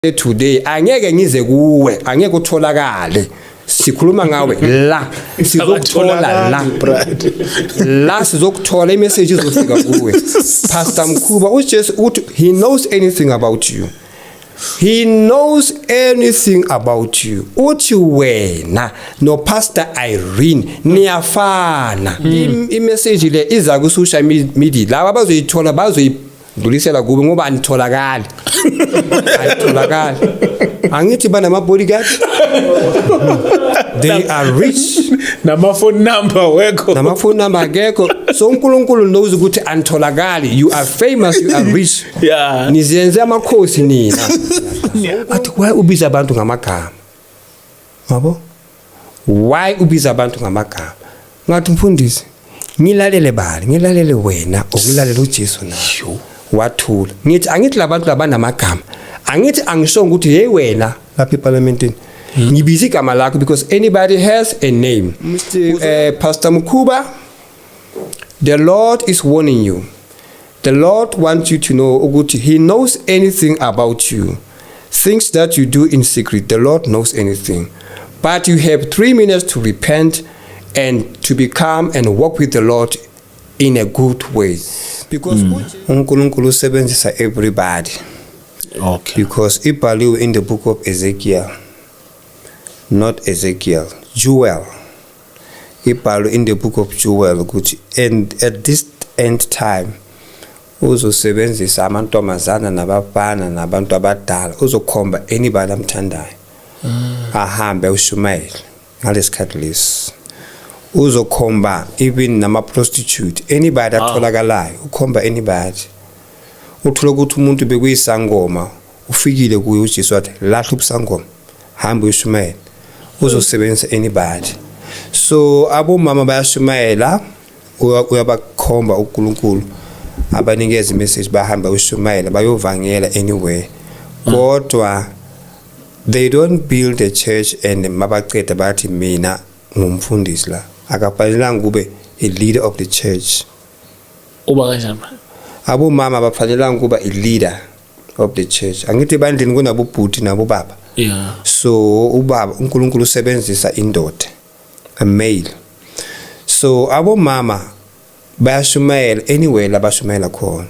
today angeke ngize kuwe, angeke utholakale. Sikhuluma ngawe la, sizokuthola la sizokuthola imessage izofika kuwe. Pastor Mkhuba uJesu he knows anything about you. He knows anything about you. Uthi wena no Pastor Irene niyafana. Imessage le iza ku social media. Laba bazoyithola bazoyidulisela kuwe ngoba anitholakala. Anitholakala. Angithi bana ma bodyguard. They are rich. Nama phone number wekho. Nama phone number akekho. So uNkulunkulu knows ukuthi anitholakali. You are famous, you are rich. Yeah. Nizenze amakhosi nina. Athi why ubiza abantu ngamagama? Yabo? Why ubiza abantu ngamagama? Ngathi mfundisi, ngilalele bali, ngilalele wena, okulalele uJesu nayo. Wathula. Ngithi angithi labantu labanamagama. Angithi angisho ukuthi hey wena lapha eParliamentini. Ngibiza igama lakho because anybody has a name. Pastor Mkhuba, the Lord is warning you. The Lord wants you to know ukuthi he knows anything about you. Things that you do in secret, the Lord knows anything. But you have 3 minutes to repent and to become and walk with the Lord in a good way. Because uNkulunkulu usebenzisa everybody. Okay. Because ibhaliwe in the book of Ezekiel, not Ezekiel, Joel. Ibhaliwe in the book of Joel ukuthi and at this end time uzosebenzisa amantombazana nabafana nabantu abadala uzokhomba anybody amthandayo ahambe ushumayela ngalesikhathi lesi uzokhomba even nama prostitute anybody atholakalayo ukhomba anybody uthola ukuthi umuntu bekuyisangoma ufikile kuye uJesu wathi lahla ubusangoma hamba ushumayela uzosebenzisa anybody. So abomama bayashumayela uyabakhomba uNkulunkulu abanikeza imessage bahamba ushumayela bayovangela anywhere. Kodwa they don't build a church and mabaqeda bathi mina ngumfundisi la akafanelanga kube a leader of the church. Uba kanjani? Abomama bafanelanga kuba a leader of the church. Angithi bandlini kunabobhuti nabobaba. Yeah. So ubaba uNkulunkulu usebenzisa indoda, a male. So abomama bayashumayela anywhere labashumayela khona.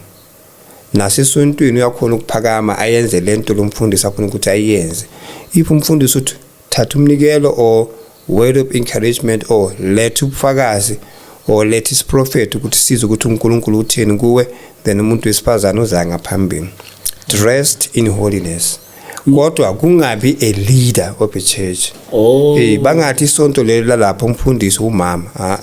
Nasesontweni uyakhona ukuphakama ayenze lento lomfundisi afuna ukuthi ayenze. If umfundisi uthi thatha umnikelo or word of encouragement or let ubufakazi or let his prophet ukuthi size ukuthi uNkulunkulu utheni kuwe, then umuntu wesifazana uza ngaphambili. Dressed in holiness. Kodwa kungabi a leader of a church. Bangathi isonto lelo lalapha umfundisi umama.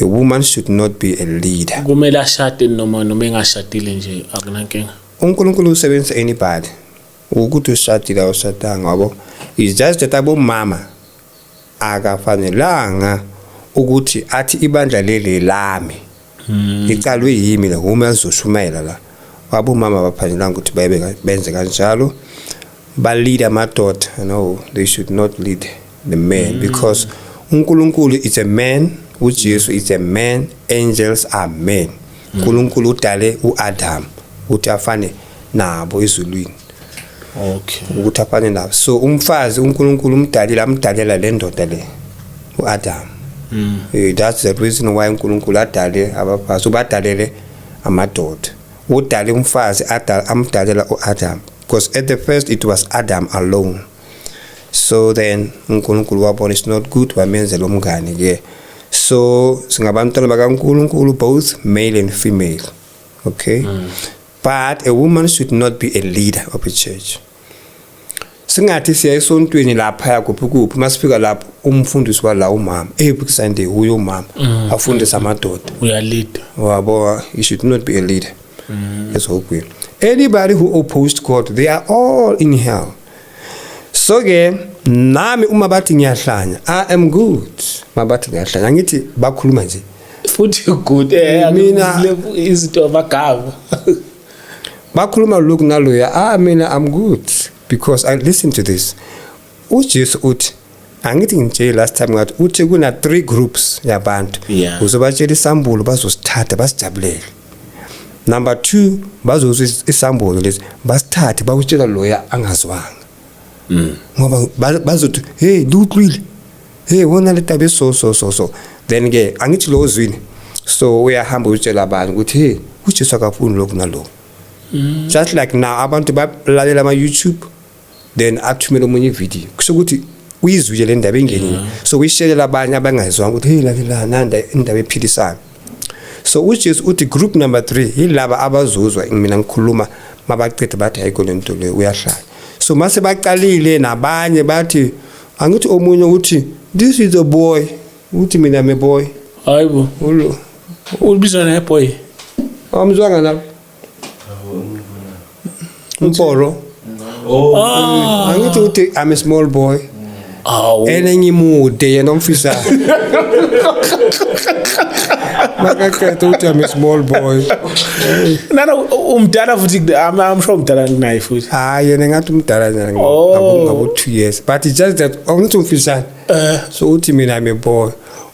A woman should not be a leader. Kumele ashade noma engashadile nje akunankinga. uNkulunkulu usebenzisa anybody. Ukuthi ushadile awushadanga yabo. It's just that abomama akafanelanga ukuthi athi ibandla leli lami. Icalwe yimi la uma azoshumayela la. Abomama bafanelanga ukuthi benze kanjalo. Ba lead amadoda. No, they should not lead the men because uNkulunkulu is a man. uJesu is a man, angels are men. uNkulunkulu udale uAdam ukuthi afane nabo ezulwini. Okay. Ukuthi afane nabo. So umfazi uNkulunkulu amdalela le ndoda le uAdam. That's the reason why uNkulunkulu adale abafazi ubadalele amadoda. Udale umfazi amdalela uAdam because at the first it was Adam alone. So then uNkulunkulu wabona it's not good wamenzela umngane ke. So singabantwana bakaNkulunkulu both male and female. Okay? But a woman should not be a leader of a church. Singathi siya esontweni lapha yakuphi masifika lapho umfundisi wala umama every Sunday uyo umama afundisa amadoda uya lead wabo you should not be a leader. That's all good. Anybody who opposed God they are all in hell. So ke nami uma bathi ngiyahlanya I am good mabathi ngiyahlanya angithi bakhuluma nje futhi good mina izinto abagava bakhuluma lokhu naloya mina I'm good because I listen to this. uJesu uthi angithi nje last time ngathi uthi kuna 3 groups yabantu uzobatshela isambulo bazosithatha basijabulele Number 2 bazozwa isambulo lesi basithathe bawutshela loya angazwanga ngoba bazothi hey dutlwile hey wona le tabe so then ke angithi lo zwini so uyahamba utshela abantu ukuthi hey uJesu akafuni lokhu nalokho just like now abantu balalela ama YouTube then athumela omunye video kusho ukuthi uyizwile le ndaba engenini so uyishelela abanye abangazwanga ukuthi hey lalela nanda indaba ephilisayo. So uJesu uthi group number 3 yilaba abazuzwa mina ngikhuluma mabaqede bathi ayikho lento le uyahlala. So mase baqalile nabanye bathi angithi omunye uthi this is a boy uthi mina me boy hayibo ulibizwa na boy amzwanga la umporo angithi uthi I'm a small boy enengimude yena umfisa makakhetha uthi I'm a small boy nana umdala futhi I'm sure umdala kunaye futhi yena ngathi umdala ngabo 2 years but it's just that angithi umfisa so uthi mina I'm a boy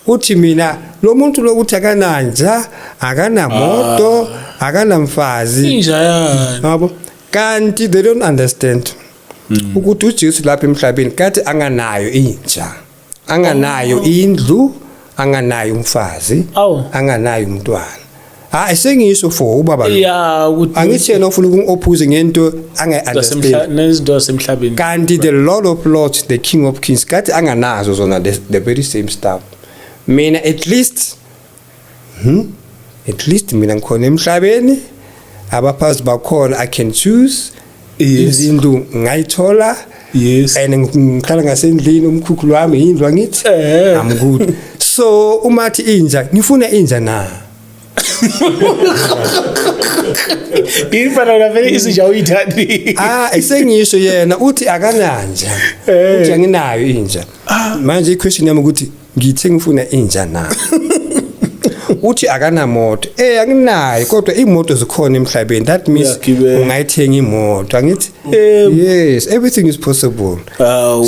uthi mina lo muntu lokuthi akananja akanamoto akanamfazi inja yana yabo kanti they don't understand ukuthi uJesu lapha emhlabeni kathi anganayo inja anganayo indlu anganayo umfazi anganayo umntwana ayisengisho for ubaba lo angithi yena ufuna ukungophuze ngento angayiunderstand nezinto zasemhlabeni kanti the Lord of Lords the King of Kings kathi anganazo zona the very same stuff mina at least mina ngikhona emhlabeni abaphazi bakhona I can choose izindlu ngayithola and ngiqala ngasendlini umkhukhu wami indlu ngithi I'm good so umathi inja ngifuna inja na ifana na vele isinja uyithandi isengisho yena uthi akananja uthi anginayo inja manje iquestion yami ukuthi ngithe ngifuna inja na uthi akanamoto anginayo kodwa imoto zikhona emhlabeni that means ungayithenga imoto angithi yes everything is possible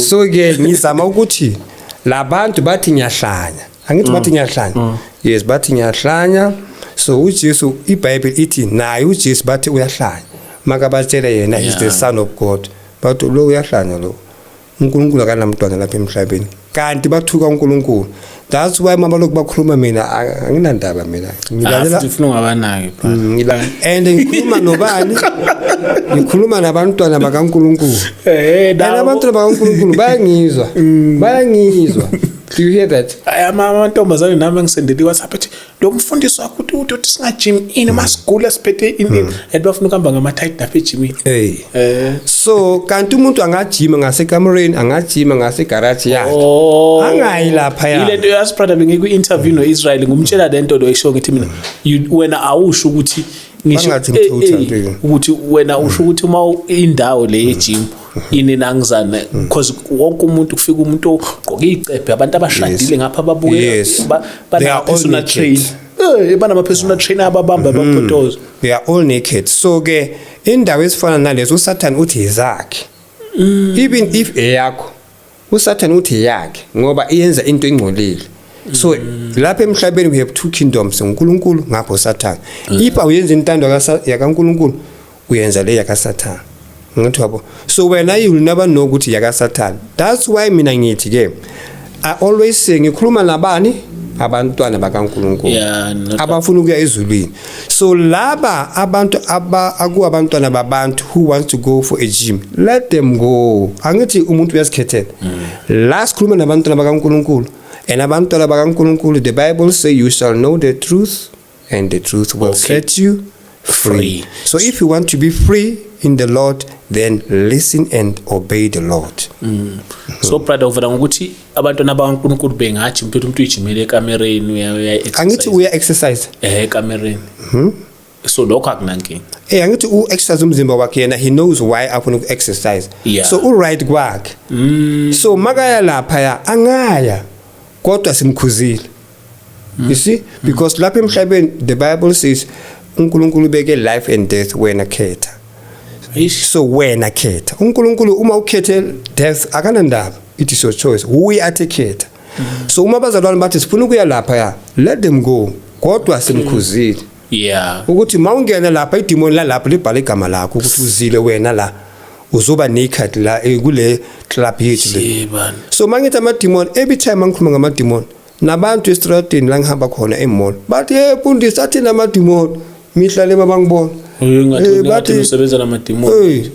so ke ngizama ukuthi labantu bathi ngiyahlanya angithi bathi ngiyahlanya yes bathi ngiyahlanya so uJesu iBhayibheli ithi naye uJesu bathi uyahlanya maka batshela yena is the son of God bathi lo uyahlanya lo uNkulunkulu akanamntwana lapha emhlabeni kanti bathuka uNkulunkulu. That's why mama lokhu bakhuluma mina anginandaba mina ngilalela ufuna ngabanayo and ngikhuluma nobani ngikhuluma nabantwana bakaNkulunkulu abantwana bakaNkulunkulu bayangizwa do you hear that amantombazane nami ngisendeli WhatsApp ethi lo mfundisi wakho uthi singajim in masigula siphethe in bafuna ukuhamba ngama tight lapha ejimini so kanti umuntu angajima ngasekamereni angajima ngasegarage yakhe angayi lapha ya ile nto yasiprada bengiku interview noIsrael ngumtshela lento lo esho ngithi mina wena awusho ukuthi ngisho ukuthi wena usho ukuthi uma indawo le ejim inenangizana because wonke umuntu kufika umuntu ogqoke icephe abantu abashadile ngapha babuke bana personal train bana personal trainer ababamba abaphotoza they are all naked so ke indawo esifana nalezo uSathane uthi izakhe even if eyakho uSathane uthi yakhe ngoba iyenza into engcolile so lapha emhlabeni we have two kingdoms uNkulunkulu ngapho uSathane if awuyenza intando yakaNkulunkulu uyenza le yakaSathane ngathi wabo so wena you will never know ukuthi yakaSathane that's why mina ngithi ke I always say ngikhuluma nabani abantwana bakaNkulunkulu abafuna ukuya ezulwini so laba abantu akuabantwana babantu who wants to go for a gym let them go angithi umuntu uyasikhethela last khuluma nabantwana bakaNkulunkulu and abantwana bakaNkulunkulu the Bible say you shall know the truth and the truth will set you free. So if you want to be free in the Lord, then listen and obey the Lord. So brother uvela ngokuthi abantwana bakaNkulunkulu bengathi impela umuntu uyijimele ekamereni uya exercise. Angithi uya exercise ekamereni. So lokho akunankinga. Angithi exercise umzimba wakhe yena he knows why afuna uku exercise. So right kwakhe. So makaya lapha ya angaya kodwa simkhuzile. You see because lapha emhlabeni the Bible says uNkulunkulu beke life and death wena khetha. So wena khetha uNkulunkulu uma ukhethe death akanandaba it is your choice we athekhetha so uma bazalwane bathi sifuna ukuya lapha ya let them go kodwa simkhuzile Yeah. ukuthi mawungena lapha idemon la lapha libhala igama lakho ukuthi uzile wena la uzoba naked la kule club yethu le. So mangithi ama demon every time angikhuluma ngama demon nabantu estradini la ngihamba khona emall bathi mfundisi athi nama demon mihla le babangibona bathi usebenza nama demon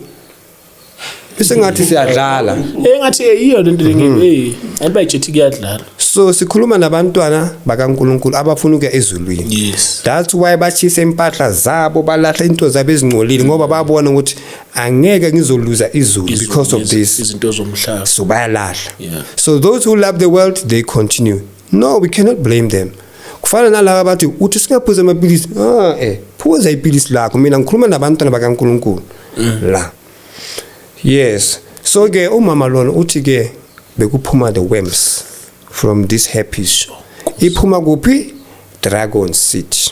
bese ngathi siyadlala ngathi iyo lento ngeke ayibayijethi kuyadlala. So sikhuluma nabantwana bakaNkulunkulu abafuna ukuya ezulwini. Yes. That's why bachisa impahla zabo balahla into zabo ezingcolile ngoba babona ukuthi angeke ngizoluza izulu because of this izinto zomhlaba. So bayalahla. Yeah. So those who love the world they continue. No, we cannot blame them. Kufana nalabo bathi uthi singaphuza amapilisi phuza ipilisi lakho mina ngikhuluma nabantwana bakaNkulunkulu la. Yes. So ke umama lona uthi ke bekuphuma the worms from this herpes. Iphuma kuphi? Dragon City.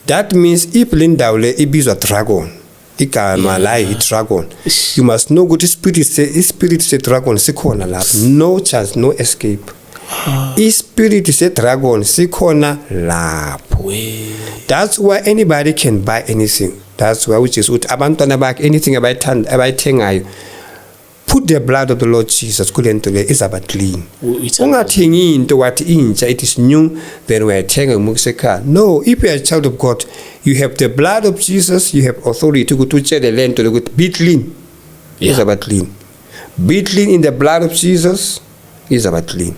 That means if lindawo le ibizwa dragon, igama la dragon, you must know ukuthi spirit se dragon sikhona lapha. No chance, no escape. Spirit se dragon sikhona lapho. That's why anybody can buy anything. That's why which is abantwana bakhe anything abayithengayo put the blood of the Lord Jesus kulento le izaba clean. Ungathengi into wathi intsha it is new then uyathenga umukusekhaya. No, if you are a child of God you have the blood of Jesus, you have authority ukuthi utshele lento ukuthi be clean. Izaba clean. Be clean in the blood of Jesus izaba clean.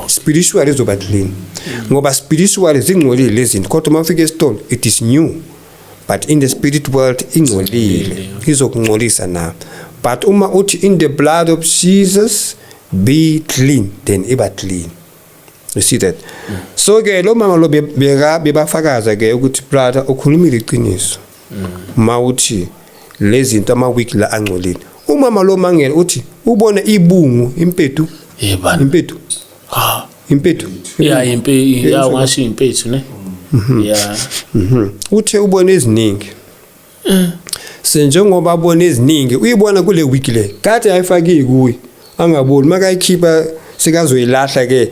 Spiritually izoba clean. Ngoba spiritually zingcolile lezinto kodwa mafika esitolo it is new. But in the spirit world ingcolile izokungcolisa na. But uma uthi in the blood of Jesus be clean then iba clean. You see that? So ke lo mama lo bebafakaza ke ukuthi brother ukhulumile iqiniso. Mawuthi lezi zinto ama week la angcolile. Umama lo mangela uthi ubone ibungu impedu. Impedu. Impedu. Yeah, impedu. Yeah, ungasho impedu ne. Yeah. Uthe ubone eziningi. Senjengoba abone eziningi uyibona kule week le. Kade ayifaki kuyi. Angaboni makayikhipha sikazoyilahla ke.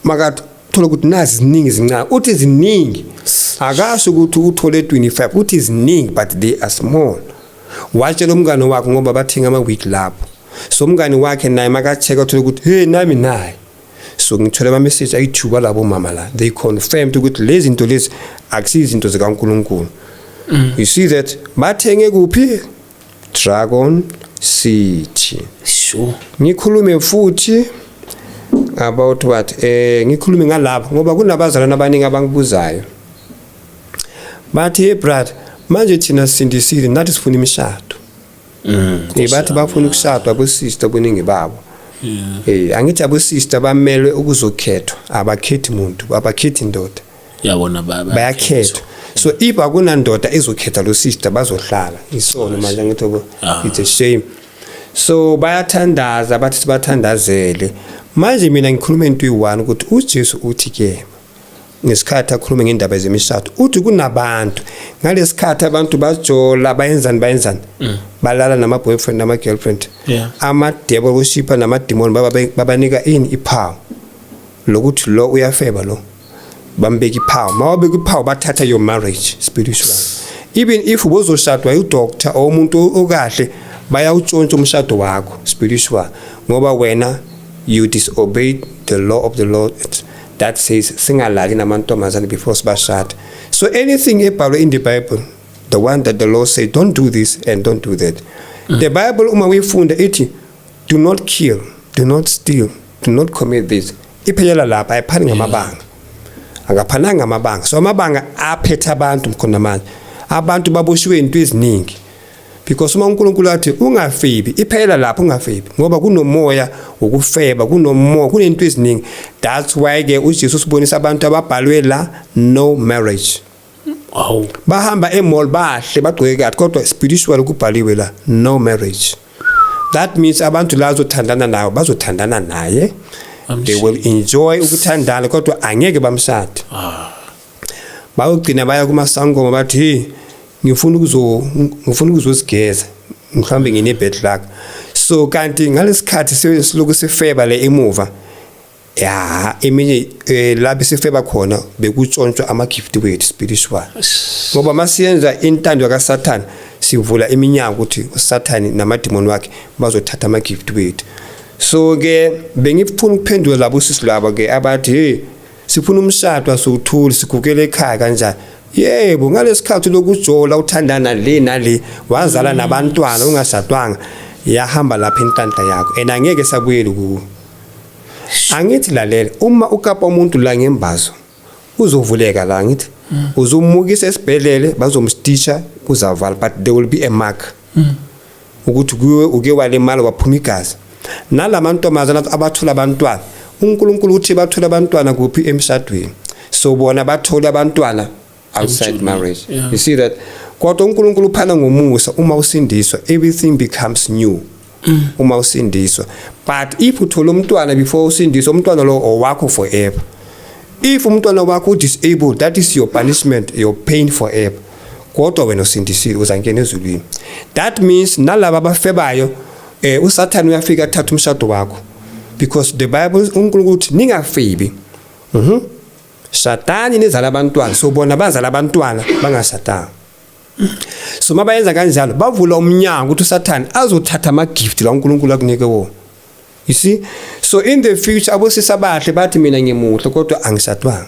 Makathi thola ukuthi nazi ziningi zincane. Uthi ziningi. Akasho ukuthi uthole 25. Uthi ziningi but they are small. Watshela umngane wakhe ngoba bathenga ama week lapho. So umngane wakhe naye makacheka thola ukuthi hey nami naye. So ngithola ama message ayithuba labo mama la. They confirmed ukuthi lezi zinto lezi akusizi izinto zikaNkulunkulu. You see that bathenge kuphi? Dragon City. Sure. Ngikhulume futhi about what ngikhulume ngalapha ngoba kunabazalwana abaningi abangibuzayo. Bathi hey brother manje thina sindisile nathi sifuna imishado. Bathi bafuna ukushadwa abo sister boningi babo. Angithi abo sister bamelwe ukuzokhethwa abakhethi umuntu abakhethi indoda. Yabona baba. Bayakhethwa. So if akunandoda ezokhetha lo sister bazohlala. Isona manje ngithi it's a shame. So bayathandaza bathi sibathandazele. Manje mina ngikhuluma into eyi-1 ukuthi uJesu uthi ke ngesikhathi akhuluma ngendaba zemishado uthi kunabantu ngalesikhathi abantu bajola bayenzani balala nama boyfriend nama girlfriend ama devil worshiper nama demon babanika ini iphawu lokuthi lo uyafeba lo bambeka iphawu mawabeka iphawu bathatha your marriage spiritual. Even if ubozoshadwa udoctor or umuntu okahle bayawutshontsha umshado wakho spiritual ngoba wena you disobeyed the law of the Lord that says singalali namantombazane before sibashada. So anything ebhalwe in the Bible, the one that the Lord said don't do this and don't do that. The Bible uma uyifunda ithi do not kill, do not steal, do not commit this. Iphelela lapha ayiphani ngamabanga. Akaphananga amabanga. So amabanga aphethe abantu mkhona manje. Abantu baboshiwe into eziningi. Because uma uNkulunkulu athi ungafebi iphela lapho ungafebi ngoba kunomoya ukufeba kunomoya kunento eziningi. That's why ke uJesu sibonisa abantu ababhalwe la no marriage. Bahamba emall bahle bagcwele kahle kodwa spiritual kubhaliwe la no marriage. That means abantu la bazothandana nayo bazothandana naye. They will enjoy ukuthandana kodwa angeke bamshade. Bayogcina baya kumasangoma bathi ngifuna ukuzosigeza mhlambe ngine bed luck. So kanti ngalesikhathi siloku sifeba le emuva ya eminye la besifeba khona bekutshontshwa ama gift wethu spiritual ngoba masiyenza intando kaSathane sivula iminyango ukuthi uSathane namademoni wakhe bazothatha ama gift wethu. So ke bengifuna ukuphendula labo sisi laba ke abathi hey sifuna umshado asuthuli sigukele ekhaya kanjani. Yebo ngalesikhathi lokujola uthandana le nale wazala nabantwana ungashadwanga yahamba lapha inhlanhla yakho and angeke sabuyele kuwo. Angithi lalela uma ukapa umuntu la ngembazo uzovuleka la ngithi uzumukisa esibhedlele bazomstitcha kuzavala but there will be a mark ukuthi kuwe uke wale mali waphuma igazi nalamantombazana abathola abantwana uNkulunkulu uthi bathola abantwana kuphi emshadweni so bona bathola abantwana outside marriage. You see that kodwa uNkulunkulu uphana ngomusa uma usindiswa everything becomes new. Uma usindiswa but if uthola umntwana before usindiswa umntwana lo owakho forever. If umntwana wakho disabled that is your punishment, your pain forever. Kodwa wena usindisiwe uzangena ezulwini. That means nalabo abafebayo uSathane uyafika athatha umshado wakho because the Bible uNkulunkulu uthi ningafebi. Sathane nezala abantwana so bona bazala abantwana bangasatanga. So mabayenza kanjalo bavula umnyango ukuthi uSathane azothatha ama gift la uNkulunkulu akunike wona. You see, so in the future abosisa bahle bathi mina ngimuhle kodwa angishadwanga.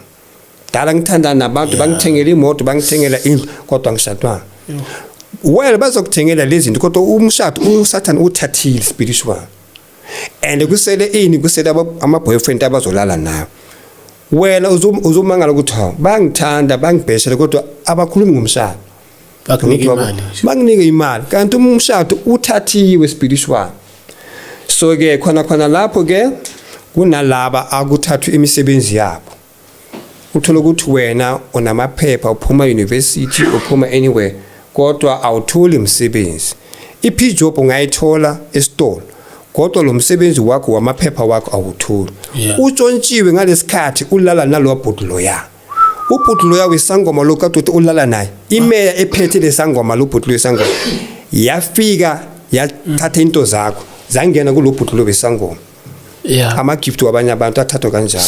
Dala ngithanda nabantu bangithengela imoto bangithengela indlu kodwa angishadwanga. Well bazokuthengela lezi zinto kodwa umshado uSathane uthathile spiritual. And kusele ini kusele ama boyfriend abazolala nayo. Wena uzumangala ukuthi bangithanda bangibheshela kodwa abakhulumi ngomshado. Bakunike imali kanti umshado uthathiwe spiritual. So ke khona lapho ke kunalaba akuthathwa imisebenzi yabo. Uthola ukuthi wena unamaphepha uphuma university uphuma anywhere kodwa awutholi umsebenzi. Ijob ungayithola esitolo kodwa lo msebenzi wakho wamaphepha wakho awutholi. Utshontshiwe ngalesikhathi ulala nalo bhudloya. Ubhudloya wesangoma lokade ulala naye. Imeya ephethe lesangoma lobhudloya wesangoma yafika yathatha into zakho zangena kulobhudloya wesangoma. Ama gift wabanye abantu athathwa kanjalo.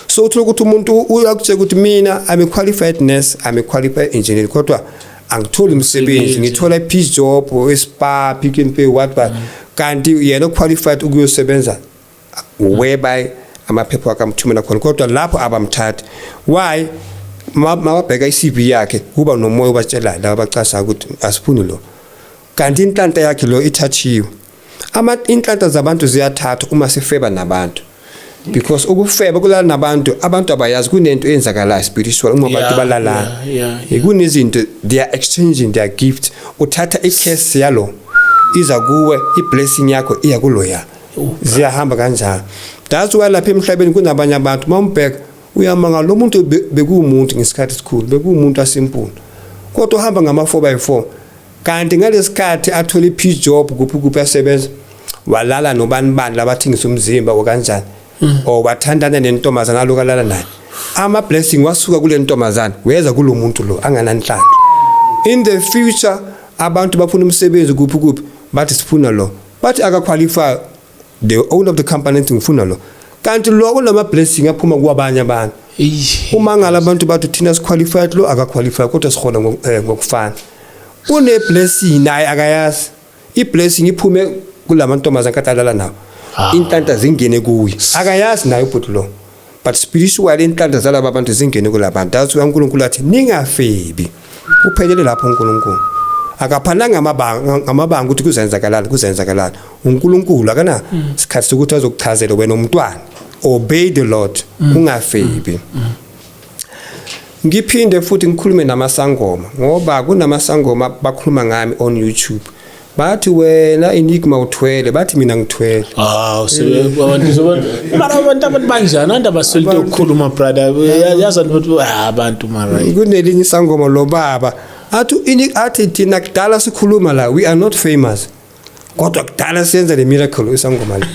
So uthola ukuthi umuntu uyakutshela ukuthi mina I'm a qualified nurse, I'm a qualified engineer kodwa angitholi umsebenzi ngithola job espa Pick n Pay what kanti yena qualified ukuyosebenza whereby amaphepha wakhe amthumela khona kodwa lapho abamthatha. Why? Mababheka iCV yakhe kuba nomoya obatshela laba abacasa ukuthi asifuni lo kanti inhlanhla yakhe lo ithathiwe. Inhlanhla zabantu ziyathathwa uma sifeba nabantu because ukufeba kulala nabantu abantu abayazi kunento eyenzakala spiritual uma abantu balala kunezinto they are exchanging their gift uthatha icase yalo iza kuwe iblessing yakho iya kuloya ziyahamba kanjalo. That's why lapha emhlabeni kunabanye abantu mawumbheka uyamanga lo muntu bekuumuntu ngesikhathi esikhulu bekuumuntu asimple kodwa uhamba ngama 4x4 kanti ngalesikhathi athola job kuphi asebenza walala nobani labathingisa umzimba okanjani o bathandana nentombazana lokalala naye ama blessing wasuka kule ntombazana weza kulomuntu lo angananhlanhla. In the future abantu bafuna umsebenzi kuphi bathi sifuna lo bathi akaqualify the owner of the company ngifuna lo kanti lo kulama blessing aphuma kwabanye abantu. Uma ngala abantu bathi thina siqualified lo akaqualify kodwa sikhona ngokufana une blessing naye akayazi iblessing iphume kulamantombazana katalala nawo inhlanhla zingene kuye akayazi naye ubhuti lo but spiritual inhlanhla zalabo abantu zingene kulabantu. That's why uNkulunkulu athi ningafebi uphelele lapho uNkulunkulu akaphananga amabanga ukuthi kuzenzakalala uNkulunkulu akana isikhathi sokuthi azokuchazela wena umntwana obey the Lord ungafebi. Ngiphinde futhi ngikhulume namasangoma ngoba kunamasangoma bakhuluma ngami on YouTube bathi wena Enigma uthwele bathi mina ngithwele. Abantu banjani andaba solito ukukhuluma brother yazi abantu mara kunelinye isangoma lo baba athi thina kudala sikhuluma la we are not famous kodwa kudala siyenza le miracle isangoma la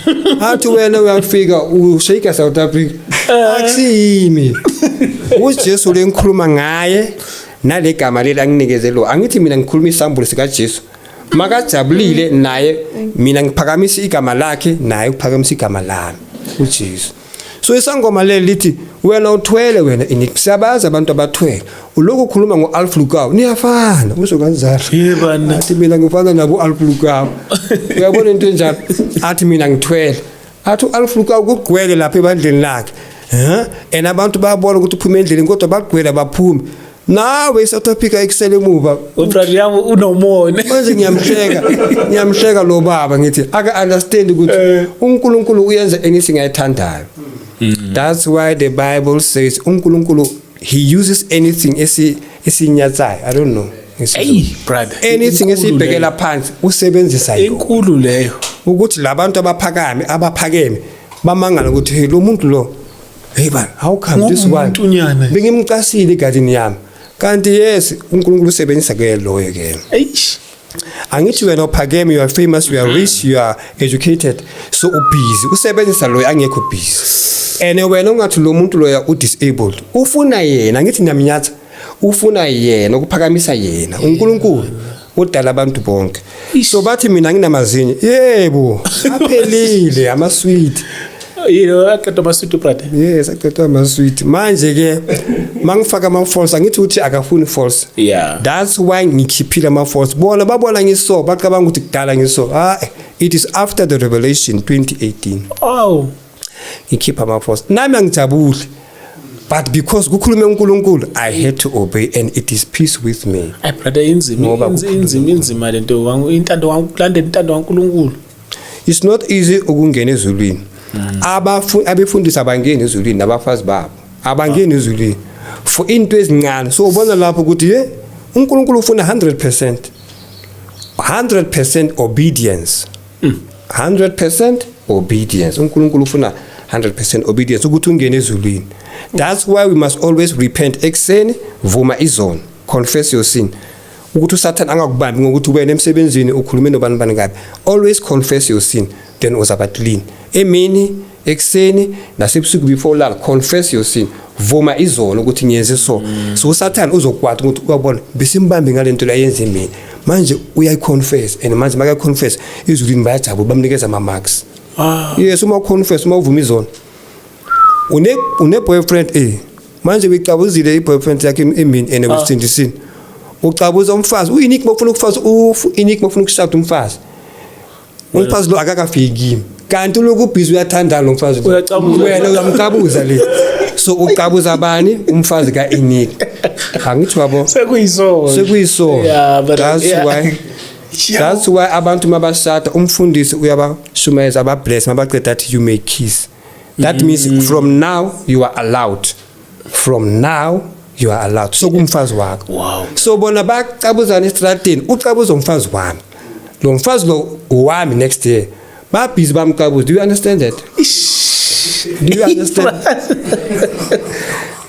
athi wena uyafika ushake South Africa akusimi uJesu lengikhuluma ngaye nale gama leli anginikeze lo angithi mina ngikhuluma isambulo sika Jesu makajabulile naye mina ngiphakamisa igama lakhe naye uphakamisa igama lami uJesu. So isangoma leli lithi wena uthwele wena inique siyabaza abantu abathwele uloku ukhuluma ngoAlf Lukau niyafana usho kanjalo yebana athi mina ngifana nabo Alf Lukau uyabona into enjalo athi mina ngithwele athi uAlf Lukau kugcwele lapha ebandleni lakhe and abantu bayabona ukuthi uphuma endleleni kodwa bagcwele baphuma nawe South Africa ekusele emuva ubrother yami unomona manje ngiyamhleka lo baba ngithi aka understand ukuthi uNkulunkulu uyenza anything ayithandayo. That's why the Bible says uNkulunkulu he uses anything esinyatsayo. I don't know. Hey brother, anything esibhekela phansi usebenzisa yona. Enkulu leyo. Ukuthi labantu abaphakeme bamangala ukuthi hey lo muntu lo hey bana how come this one bengimcasile egadini yami kanti yes uNkulunkulu usebenzisa ke loyo ke. Eish. Angithi wena uphakeme you are famous you are rich you are educated so ubusy usebenzisa loyo angekho busy and wena ungathi lo muntu loya udisabled ufuna yena ngithi nyaminyatha ufuna yena ukuphakamisa yena uNkulunkulu udala abantu bonke so bathi mina nginamazinyo yebo aphelile ama sweet aqeda amasweet brother. Yes aqeda amasweet manje ke mangifaka ama false angithi uthi akafuni false. Yeah, that's why ngikhiphile ama false bona babona ngiso bacabanga ukuthi kudala ngiso it is after the revelation 2018 ngikhipha ama false nami angijabule but because kukhulume uNkulunkulu I had to obey and it is peace with me. Ay brother inzima lento wangu intando wangu kulandela intando kaNkulunkulu. It's not easy ukungena ezulwini. Abefundisa abangeni ezulwini nabafazi babo abangeni ezulwini for into ezincane so ubona lapho ukuthi uNkulunkulu ufuna 100% obedience 100% obedience uNkulunkulu ufuna 100% obedience ukuthi ungene ezulwini. That's why we must always repent ekseni vuma izone confess your sin ukuthi uSathane angakubambi ngokuthi ube nemsebenzini ukhulume nobantu ngabe always confess your sin then uzaba clean. Emini ekseni nasebusuku before lala confess your sin vuma izona ukuthi ngiyenze so uSathane uzokwatha ukuthi uyabona besimbambi ngalento la yenze mina manje uyayiconfess and manje maka confess izulwini bayajabula bamnikeza ama marks. Yes uma confess uma uvuma izona une boyfriend manje uyicabuzile iboyfriend yakhe emini ene wesindisini ucabuza umfazi uyinik mofuna ukufazi inik mofuna ukushada umfazi lo akakafiki kanti lokubhizi uyathandana lo mfazi wena uyamcabuza le so ucabuza bani umfazi kaInik angithi wabo sekuyiso that's why abantu mabashada umfundisi uyabashumayeza ababless mabaqeda that you may kiss that means from now you are allowed so kumfazi wakho so bona bacabuzana estradini ucabuza umfazi wami lo mfazi lo wami next year babhizi bamcabuza. Do you understand that?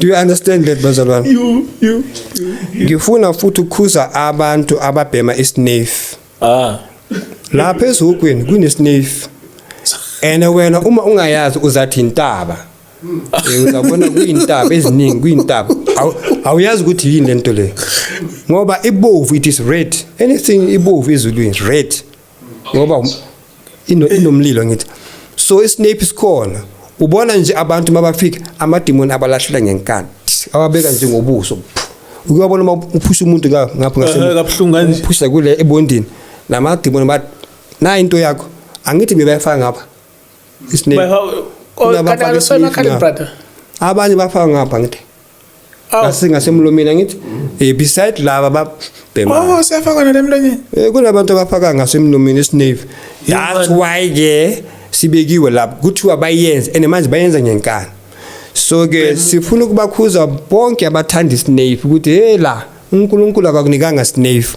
Do you understand that bazalwane? Ngifuna futhi ukukhuza abantu ababhema isnafe lapha ezogweni kunesnafe and wena uma ungayazi uzathi intaba uzabona kuyintaba eziningi kuyintaba awuyazi ukuthi yini lento le ngoba ibovu it is red anything ibovu ezulwini red ngoba inomlilo ngithi so isnape isikhona ubona nje abantu mabafika amadimoni abalahlela ngenkani awabeka nje ngobuso ukuyabona uma uphusha umuntu ngapha ngabhlungu kanje uphusha kule ebondini namadimoni bathi na into yakho angithi bebayifaka ngapha isnape abanye bafaka ngapha ngithi ngasemlomeni angithi beside laba babhema siyafaka nalemlonyeni kunabantu abafaka ngasemlomeni isnape. That's why ke sibekiwe lapha kuthiwa bayenze and manje bayenza ngenkani so ke sifuna ukubakhuza bonke abathanda isnape ukuthi hey la uNkulunkulu akakunikanga snape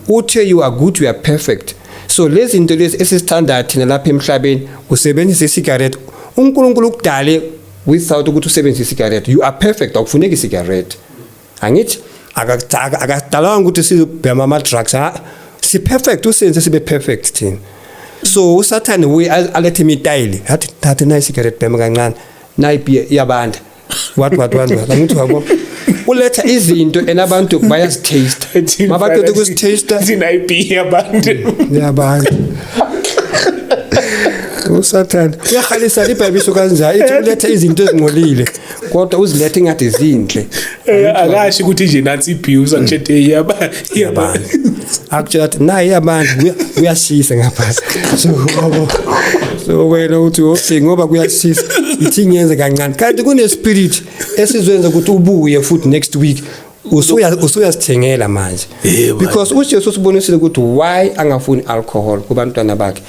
uthe you are good you are perfect so lezi zinto lezi esisithandayo thina lapha emhlabeni usebenzisa isigarette uNkulunkulu ukudale without ukuthi usebenzise isigarette you are perfect akufuneki isigarette angithi akadalanga ukuthi sizobhema ama drugs si perfect usenze sibe perfect thina so uSathane we alethe imitayili athi thatha na isigarette bhema kancane nayipi yabanda what angithi wabo uletha izinto enabantu bayazitaste mabaqeda ukuzitaste zinayipi yabanda yabanda usathana uyahalisa iBhayibheli kanjani ithi uletha izinto ezingcolile kodwa uzilethe ngathi zinhle akashi ukuthi nje nansi ibhiuza ngithe yaba actually nayi yabantu kuyashisa ngapha so wena uthi okay ngoba kuyashisa ithi ngiyenze kancane kanti kune spirit esizwenza ukuthi ubuye futhi next week usuyasithengela manje because uJesu usibonisile ukuthi why angafuni alcohol kubantwana bakhe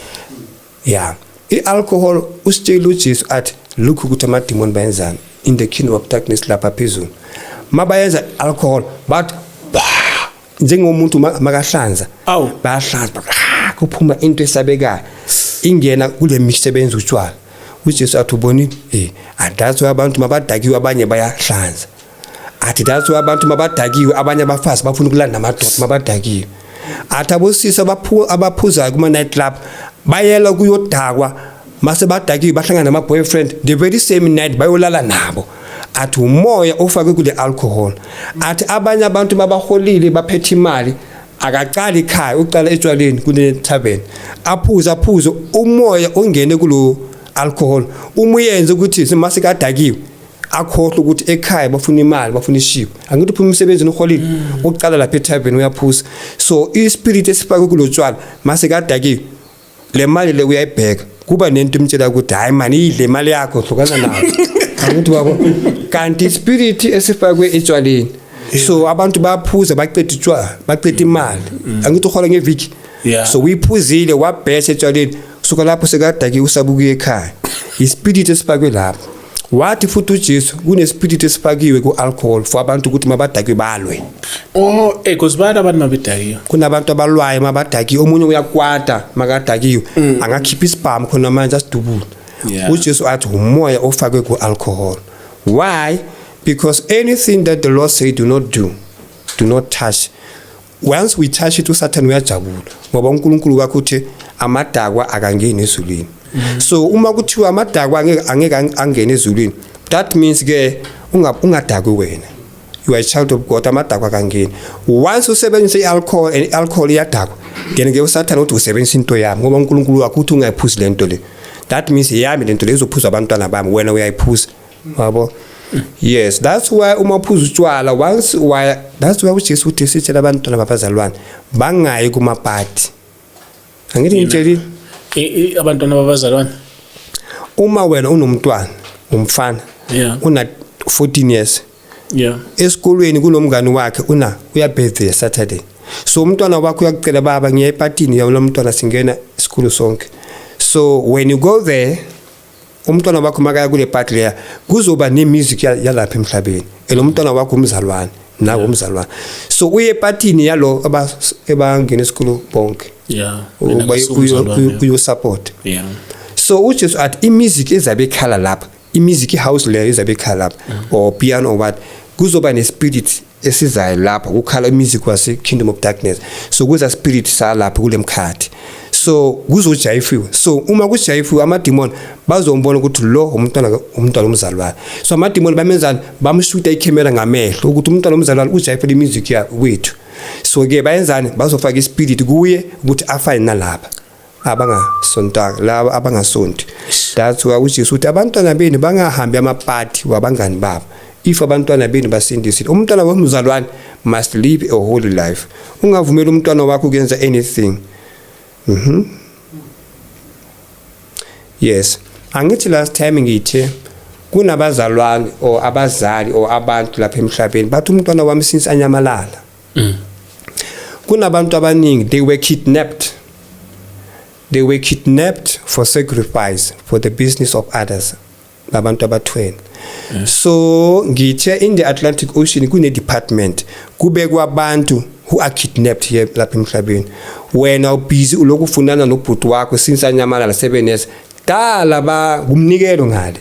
i-alcohol usitshela uJesu athi look ukuthi amademon bayenzani in the kingdom of darkness lapha phezulu mabayenza alcohol but njengomuntu makahlanza bayahlanza kuphuma into esabekayo ingena kule misebenzi utshwala uJesu athi uboni adazo abantu mabadakiwe abanye bayahlanza athi dazo abantu mabadakiwe abanye abafazi bafuna ukulanda namadoda mabadakiwe athi abosisa abaphuzayo kuma night club bayela kuyodakwa mase badakiwe bahlangana nama boyfriend the very same night bayolala nabo athi umoya ofake kule alcohol athi abanye abantu babaholile baphethe imali akaqala ekhaya uqala etshwaleni kune tavern aphuza umoya ongene kulo alcohol umuyenze ukuthi simase kadakiwe akhohle ukuthi ekhaya bafuna imali bafuna ishipo angithi uphuma umsebenzi noholile uqala lapha etavern uyaphuza so ispirit esifake kulo tshwala mase kadakiwe le mali le uyayibheka kuba nento imtshela ukuthi hayi mani idle imali yakho hlukana nayo angithi babo kanti spirit esifakwe etshwaleni so abantu baphuza baqeda utshwala baqeda imali angithi uhola ngeviki so uyiphuzile wabhesha etshwaleni suka lapho sekadaki usabukuye ekhaya ispirit esifakwe lapho wathi futhi uJesu kune spirit esifakiwe ku-alcohol for abantu ukuthi mabadakiwe balwe kozibani abantu mabadakiwe kunabantu abalwayo mabadakiwe omunye uyakwata makadakiwe angakhipha isibhamu khona manje asidubule uJesu athi umoya ofakwe ku-alcohol why because anything that the Lord said do not touch once we touch it uSatan uyajabula ngoba uNkulunkulu wakhe uthi amadakwa akangeni ezulwini so uma kuthiwa amadakwa angeke angene ezulwini that means ke ungadakwe wena you are a child of God amadakwa akangeni once usebenzisa ialcohol and alcohol iyadakwa then ke uSatan uthi usebenzisa into yami ngoba uNkulunkulu wakhe uthi ungayiphuzi lento le that means yami lento le izophuza abantwana bami wena uyayiphuza yabo yes that's why uma uphuza utshwala that's why uJesu uthi sitshela abantwana babazalwane bangayi kuma party angithi ngitsheli abantwana babazalwane uma wena unomntwana umfana una 14 years esikolweni kunomngani wakhe uya birthday Saturday so umntwana wakho uyakucela baba ngiya epartini yalo mntwana singena isikolo sonke so when you go there umntwana wakho makaya kule party leya kuzoba nemusic yalapha emhlabeni elomntwana wakho umzalwane nawo umzalwane so uye epartini yalo abangena isikolo bonke uyo support so uJesu athi imusic ezabe ekhala lapha imusic house leyo ezabe ekhala lapha or piano or what kuzoba nespirit esizayo lapha ukhala imusic wase kingdom of darkness so kuza spirit salapha kule mkhathi so kuzojayifiwe so uma kujayifiwe amademon bazombona ukuthi lo umntwana umzalwane so amademon bamenzani bamshuta ikhamera ngamehlo ukuthi umntwana umzalwane ujayifile imusic wethu so ke bayenzani bazofaka ispirit kuye ukuthi afane nalapha abangasontanga laba abangasonti that's why uJesu uthi abantwana benu bangahambi amaparty wabangani babo if abantwana benu basindisile umntwana womzalwane must live a holy life ungavumeli umntwana wakho ukwenza anything yes angithi last time ngithi kunabazalwane or abazali or abantu lapha emhlabeni bathi umntwana wami since anyamalala kunabantu abaningi they were kidnapped for sacrifice for the business of others abantu abathweni so ngithe in the Atlantic Ocean kune department kubekwa abantu who are kidnapped here lapha emhlabeni wena ubusy ulokufunana nobhuti wakho since anyamalala 7 years dala ba kumnikelo ngale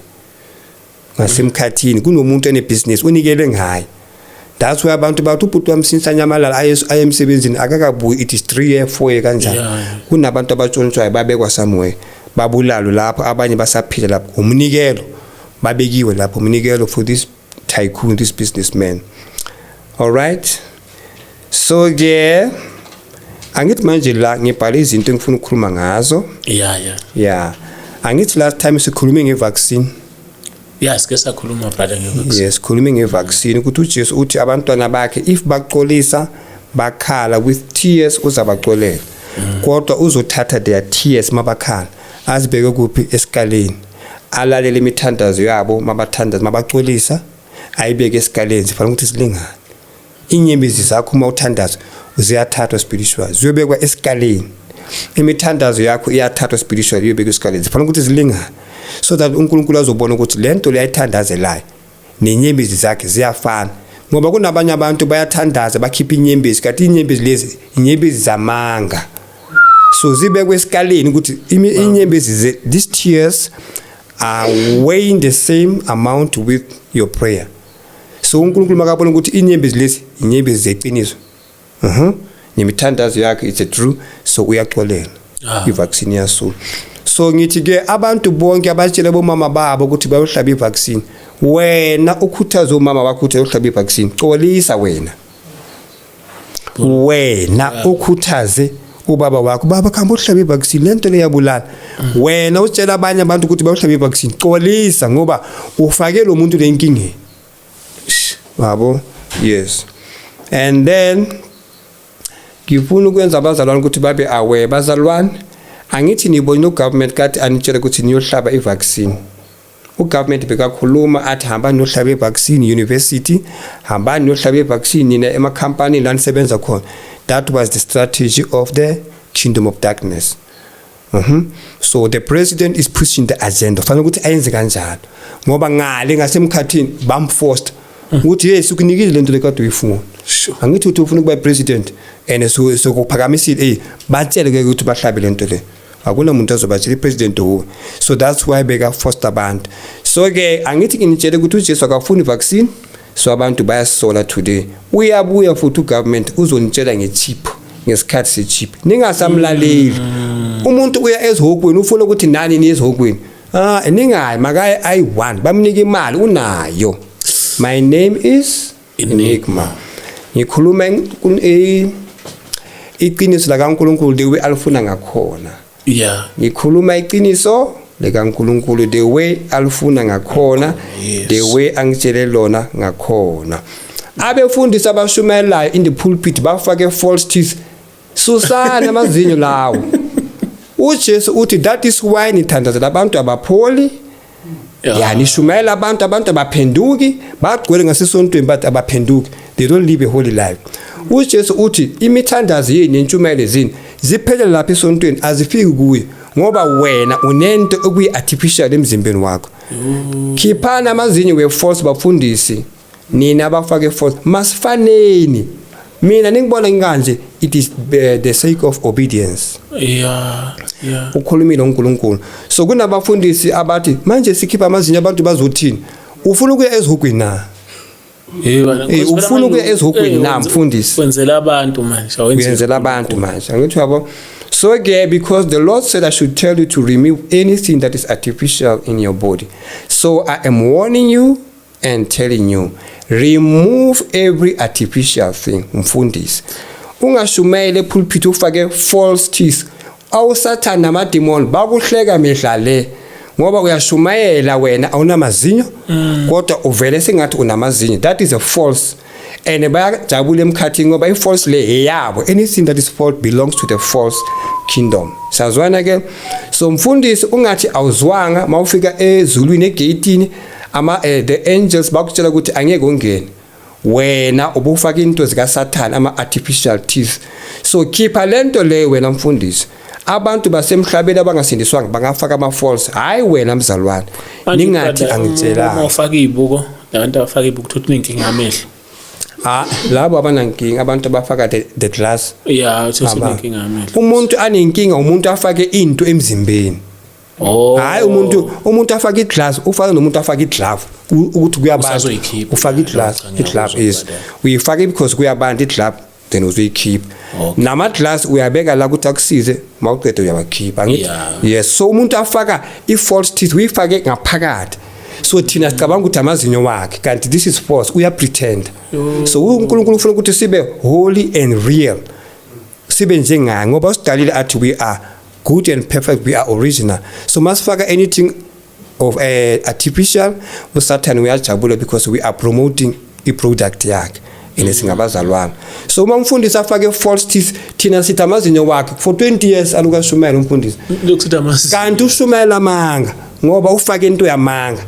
ngasemkhathini kunomuntu ene business unikele ngaye that's why abantu bathi ubhuti wami since anyamalala ayemsebenzini akakabuyi it is 3 years 4 years kanjani kunabantu abatshontshwayo babekwa somewhere babulalo lapho abanye basaphila lapho umnikelo babekiwe lapho umnikelo for this tycoon this businessman all right so ke angithi manje la ngibhala izinto engifuna ukukhuluma ngazo Angithi last time sikhulume ngevaccine. Yes, ke sakhuluma brother ngevaccine. Yes, khulume ngevaccine ukuthi uJesu uthi abantwana bakhe if baxolisa bakhala with tears uzabaxolela. Kodwa uzothatha their tears mabakhala azibeke kuphi esikaleni. Alalele imithandazo yabo mabathandaza mabaxolisa ayibeke esikaleni sifanele ukuthi silingane. Inyembezi zakho uma uthandaza uziyathathwa spiritual ziyobekwa esikaleni. Imithandazo yakho iyathathwa spiritual iyobekwa esikaleni sifanele ukuthi zilingane. So that uNkulunkulu azobona ukuthi lento leyayithandazelayo nenyembezi zakhe ziyafana ngoba kunabanye abantu bayathandaza bakhipha inyembezi kanti inyembezi lezi inyembezi zamanga. So zibe kwesikaleni ukuthi inyembezi these tears are weighing the same amount with your prayer. So uNkulunkulu makabona ukuthi inyembezi lezi inyembezi zeqiniso. Nemithandazo yakhe it's a true so uyaxolela ivaccine yaso. So ngithi ke abantu bonke abatshela bomama babo ukuthi bayohlaba ivaccine. Wena ukhuthaza umama wakho ukuthi ayohlaba ivaccine. Xolisa wena. Wena ukhuthaze ubaba wakho baba khamba uhlaba ivaccine lento leyabulala. Wena utshela abanye abantu ukuthi bayohlaba ivaccine. Xolisa ngoba ufake lo muntu lenkingeni. Babo, yes. And then ngifuna ukwenza abazalwane ukuthi babe aware bazalwane. Angithi nibona ugovernment kathi anitshela ukuthi niyohlaba ivaccine. Ugovernment bekakhuluma athi hamba niyohlaba ivaccine university, hamba niyohlaba ivaccine nina emakhampani la nisebenza khona. That was the strategy of the kingdom of darkness. So the president is pushing the agenda. Fanele ukuthi ayenze kanjalo. Ngoba ngale ngasemkhathini bamforced ukuthi yes ukunikile lento lekade uyifuna. Angithi uthi ufuna ukuba president and so kuphakamisile batshele ke ukuthi bahlabe lento le. Akuna umuntu azobatshela ipresident wo. So that's why beka forced abantu. So ke angithi nginitshele ukuthi uJesu akafuni vaccine. So abantu bayasola today. Uyabuya futhi ugovernment uzonitshela ngechip ngesikhathi sechip. Ningasamlaleli. Umuntu uya ezihokweni ufuna ukuthi nani ni ezihokweni. Ningayi makaye I1 bamnika imali unayo. My name is Enigma. Ngikhuluma iqiniso la kaNkulunkulu the way alifuna ngakhona. Yeah. Ngikhuluma iqiniso la kaNkulunkulu the way alifuna ngakhona, the way angitshele lona ngakhona. Abefundisi abashumayelayo in the pulpit bafake false teeth. Susana amazinyo lawo. uJesu uthi that is why nithandazela abantu abapholi. Yani shumela abantu abaphenduki bagcwele ngasesontweni but abaphenduki they don't live a holy life. uJesu uthi imithandazo yini nentshumayelo zini ziphelele lapha esontweni azifiki kuye ngoba wena unento okuyi artificial emzimbeni wakho. Khiphana amazinyo we false bafundisi nina abafake false masifaneni. Mina ngibona nganje it is the sake of obedience. Ukhulumile uNkulunkulu. So kunabafundisi abathi manje sikhipha amazinyo abantu bazothini? Ufuna ukuya ezihogweni na? Ufuna ukuya ezihogweni na mfundisi? Wenzela abantu manje. Wenzela abantu manje. Angithi yabo. So again, because the Lord said I should tell you to remove anything that is artificial in your body. So I am warning you and telling you, remove every artificial thing mfundisi. Ungashumayele pulpit ufake false teeth. Awusathana namademon bakuhleka medlale ngoba uyashumayela wena awunamazinyo kodwa uvele sengathi unamazinyo. That is a false. And bayajabula emkhathini ngoba ifalse le yabo. Anything that is false belongs to the false kingdom. Sazwana ke. So mfundisi ungathi awuzwanga mawufika ezulwini egateini the angels bakutshela ukuthi angeke ungene. Wena ubufaka into zika Satan ama artificial teeth. So keepa lento le wena mfundisi. Abantu basemhlabeni abangasindiswanga bangafaka ama false. Hayi wena mzalwane. Ningathi angitshela. Ufaka izibuko, abantu abafaka izibuko ukuthi inkinga amehlo. Labo abanankinga abantu abafaka the glass. Yeah, usesinkinga amehlo. Umuntu anenkinga umuntu afake into emzimbeni. Hayi umuntu afaka iglass ufana nomuntu afaka iglove ukuthi kuyabanda ufaka iglove is uyifaka because kuyabanda iglove then uzoyikhipha. Nama glass uyabeka la ukuthi akusize mawuqede uyabakhipha. Yes, so umuntu afaka false teeth uyifake ngaphakathi. So thina sicabanga ukuthi amazinyo wakhe kanti this is false uya pretend. So uNkulunkulu ufuna ukuthi sibe holy and real. Sibe njengaye ngoba usidalile athi we are good and perfect, we are original. So masifaka anything of artificial, uSatan uyajabula because we are promoting i-product yakhe singabazalwane. So uma umfundisi afake false teeth, thina sithi amazinyo wakhe for 20 years alukashumela umfundisi. Lokuthi amazinyo. Kanti ushumela amanga ngoba ufake into yamanga.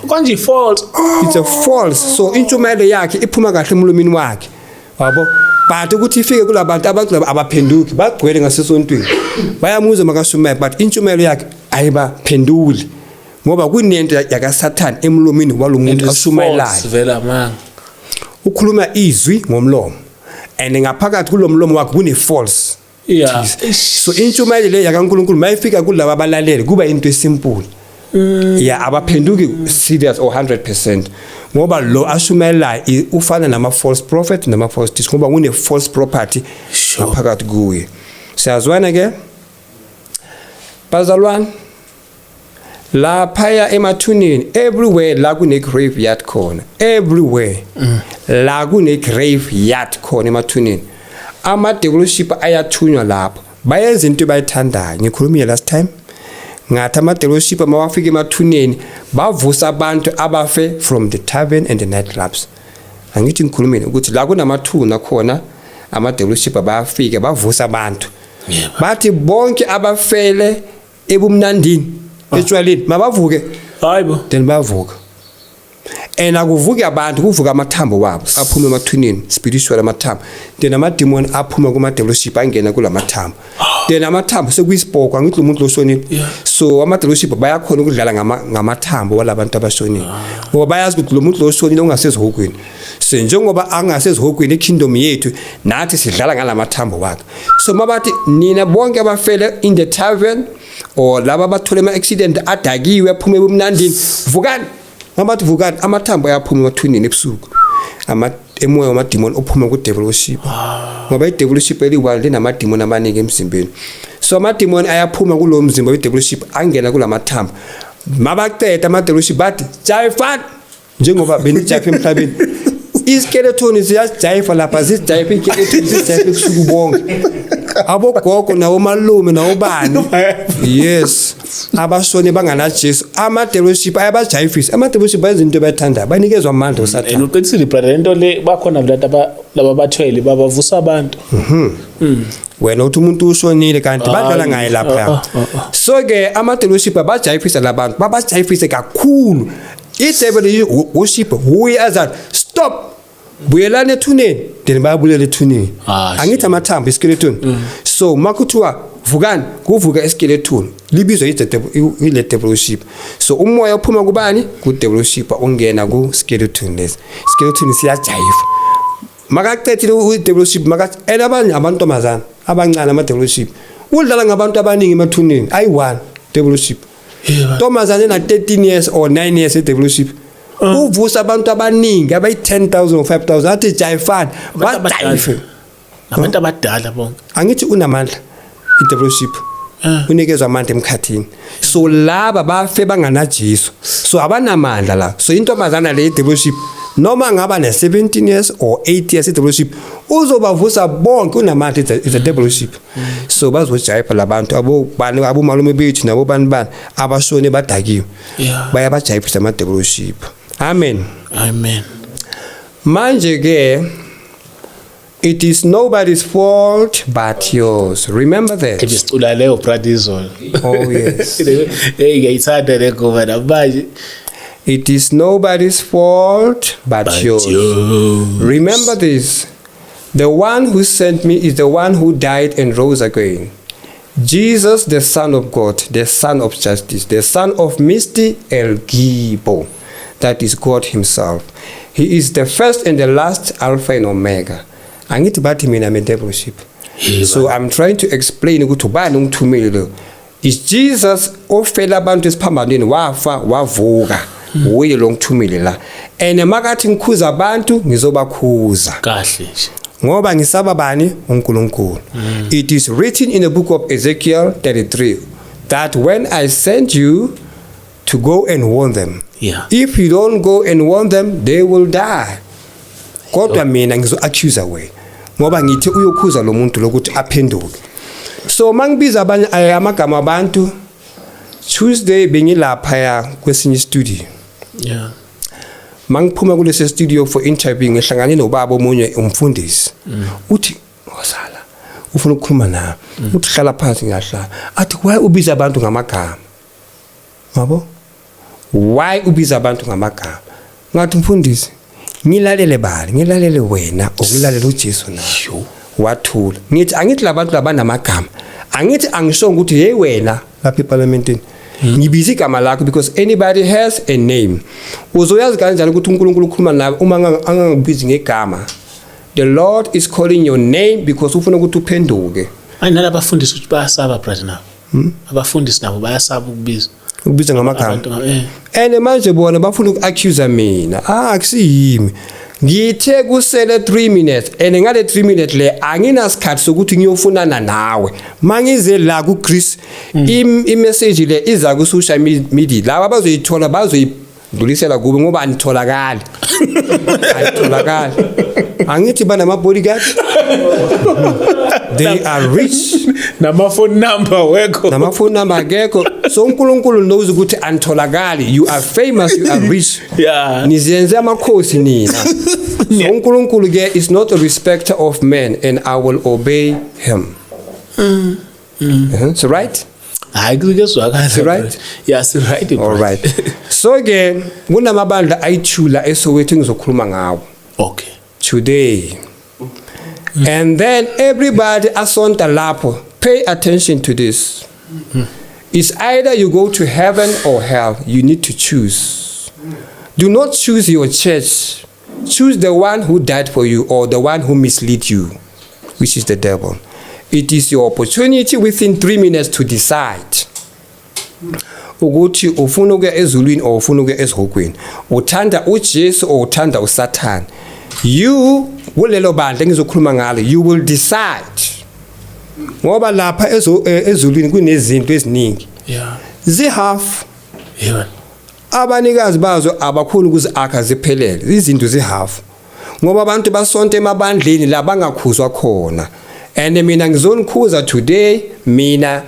Konje false. It's a false. So intshumayelo yakhe iphuma kahle emlomeni wakhe. Yabo? But ukuthi ifike kulabantu abaphenduki bagcwele ngasesontweni. Bayamuza makashumela but intshumayelo yakhe ayibaphenduli. Ngoba kunento yakaSathane emlomeni walomuntu ashumelayo. Vela amanga. Ukhuluma izwi ngomlomo and ngaphakathi kulomlomo wakhe kune false. Yeah. So intshumayelo le yakaNkulunkulu mayifika kulabo abalaleli kuba into esimple. Yeah, abaphenduki serious or 100%. Ngoba lo ashumela ufana nama false prophet nama false teachers ngoba kune false property ngaphakathi kuye. Siyazwana ke? Bazalwane la phaya emathuneni everywhere la kune graveyard khona everywhere la kune graveyard khona emathuneni ama dealership ayathunywa lapho bayenza into bayithandayo ngikhulumile last time ngathi ama dealership mawafika emathuneni bavusa abantu abafe from the tavern and the nightclubs. Angithi ngikhulumile ukuthi la kunamathuna khona ama dealership bayafika bavusa abantu bathi bonke abafele ebumnandini ejwaleni mabavuke hayibo then bavuka and akuvuki abantu kuvuka amathambo wabo aphuma emathuneni spiritual amathambo then amademon aphuma kuma dealership angena kulamathambo then amathambo sekuyisibhoko angithi umuntu loshonile so ama dealership bayakhona ukudlala ngamathambo walabantu abashonile ngoba bayazi ukuthi lo muntu loshonile ungasezihokweni so njengoba angasezihokweni ekingdom yethu nathi sidlala ngalamathambo wakhe so mabathi nina bonke abafele in the tavern or laba bathole ama accident adakiwe aphuma ebumnandini vukani mabathi vukani amathambo ayaphuma emathuneni ebusuku emoya wamademon ophuma ku devilship ngoba i-devilship eliwali linamademon amaningi emzimbeni so amademon ayaphuma kulo mzimba we-devilship angena kulamathambo mabaqeda ama-devilship bathi jayifani njengoba benijayifa emhlabeni iskeleton siyajayifa lapha zijayifa iskeleton zijayifa kusuku bonke abogogo nawo malume nawo bani yes abashone bangana Jesu ama dealership ayabajayifisa ama dealership bayizinto bayithanda banikezwa amandla uSathane and uqinisile brother into le bakhona laba bathwele babavusa abantu wena uthi umuntu ushonile kanti badlala ngaye lapha so ke ama dealership abajayifisa labantu babajayifise kakhulu i-devil worship huye azat stop buyelana ethuneni then bayabulela ethuneni angithi amathambo iskeleton so makuthiwa vukani kuvuka iskeleton libizwa ile devilship so umoya uphuma kubani ku devilship ongena ku skeleton lesi skeleton siyajayifa makaqethile u devilship makathi elabanye abantomazana abancane ama devilship udlala ngabantu abaningi emathuneni ayi1 devilship Tomazane na 13 years or 9 years devilship uvusa abantu abaningi abayi 10,000 or 5,000 athi jayifani bajayife abantu abadala bonke angithi unamandla i-devilship unikezwa amandla emkhathini so laba bafe bangana Jesu so abanamandla la so intombazana le i-devilship noma ngaba ne 17 years or 8 years i-devilship uzobavusa bonke unamandla it's a devilship so bazojayifa labantu abo malume bethu nabo bani abashone badakiwe bayabajayifisa ama devilship amen manje ke it is nobody's fault but yours. Remember that. Oh yes. It is nobody's fault but yours. Remember this. The one who sent me is the one who died and rose again. Jesus, the Son of God, the Son of Justice, the Son of Misty El Gibo. That is God himself. He is the first and the last, Alpha and Omega. Angithi bathi mina me devilship. So I'm trying to explain ukuthi ubani ungithumile lo. Is Jesus ofela abantu esiphambanweni wafa wavuka. Uye lo ngithumile la. And makathi ngikhuza abantu ngizobakhuza. Kahle nje. Ngoba ngisaba bani uNkulunkulu. It is written in the book of Ezekiel 33 that when I sent you to go and warn them. If you don't go and warn them, they will die. Kodwa mina ngizo accuse away. Ngoba ngithi uyokhuza lo muntu lokuthi aphenduke. So mangibiza abanye amagama abantu Tuesday bengilapha ya kwesinye studio. Yeah. Mangiphuma kulesi studio for interview ngihlangane nobaba omunye umfundisi. Uthi wasala ufuna ukukhuluma nawe. Uthi hlala phansi ngahlala. Athi why ubiza abantu ngamagama? Yabo? Why ubiza abantu ngamagama? Ngathi mfundisi ngilalele bali ngilalele wena okulalele uJesu nayo. Wathula. Ngithi angithi labantu labanamagama. Angithi angisho ukuthi hey wena lapha eParliamentini ngibiza igama lakho because anybody has a name. Uzoyazi kanjani ukuthi uNkulunkulu ukhuluma nawe uma angangibizi ngegama? The Lord is calling your name because ufuna ukuthi uphenduke. Ayinala abafundisi ukuthi bayasaba brother nabo. Abafundisi nabo bayasaba ukubiza ngamagama. And manje bona bafuna ukuaccuse mina. Akusiyimi. Ngithe kusele 3 minutes and ngale 3 minutes le anginasikhathi sokuthi ngiyofunana nawe. Mangize la ku Chris i-message le iza ku social media. Laba bazoyithola bazoyidlulisela kuwe ngoba anitholakala. Ayitholakala. Angithi bana ma bodyguard. They are rich. Nama phone number wekho. Nama phone number akekho. So uNkulunkulu knows ukuthi anitholakali. You are famous, you are rich. Yeah. Nizenze amakhosi nina. So uNkulunkulu ke is not a respecter of men and I will obey him. So right? Hayi kukezwa kahle. Right? Yes, right. All right. So ke kunamabandla ayithula eSoweto ngizokhuluma ngawo. Okay. Today. And then everybody asonta lapho, pay attention to this. It's either you go to heaven or hell. You need to choose. Do not choose your church. Choose the one who died for you or the one who misled you, which is the devil. It is your opportunity within 3 minutes to decide. Ukuthi ufuna ukuya ezulwini or ufuna ukuya ezihokweni. Uthanda uJesu or uthanda uSathane. You kulelo bandla engizokhuluma ngalo, you will decide. Ngoba lapha ezulwini kunezinto eziningi. Yeah. Zihaf. Yeah. Abanikazi bazo abakhulu ukuzakha ziphelele. Izinto zihaf. Ngoba abantu basonto emabandleni la bangakhuzwa khona. And mina ngizonikhuza today, mina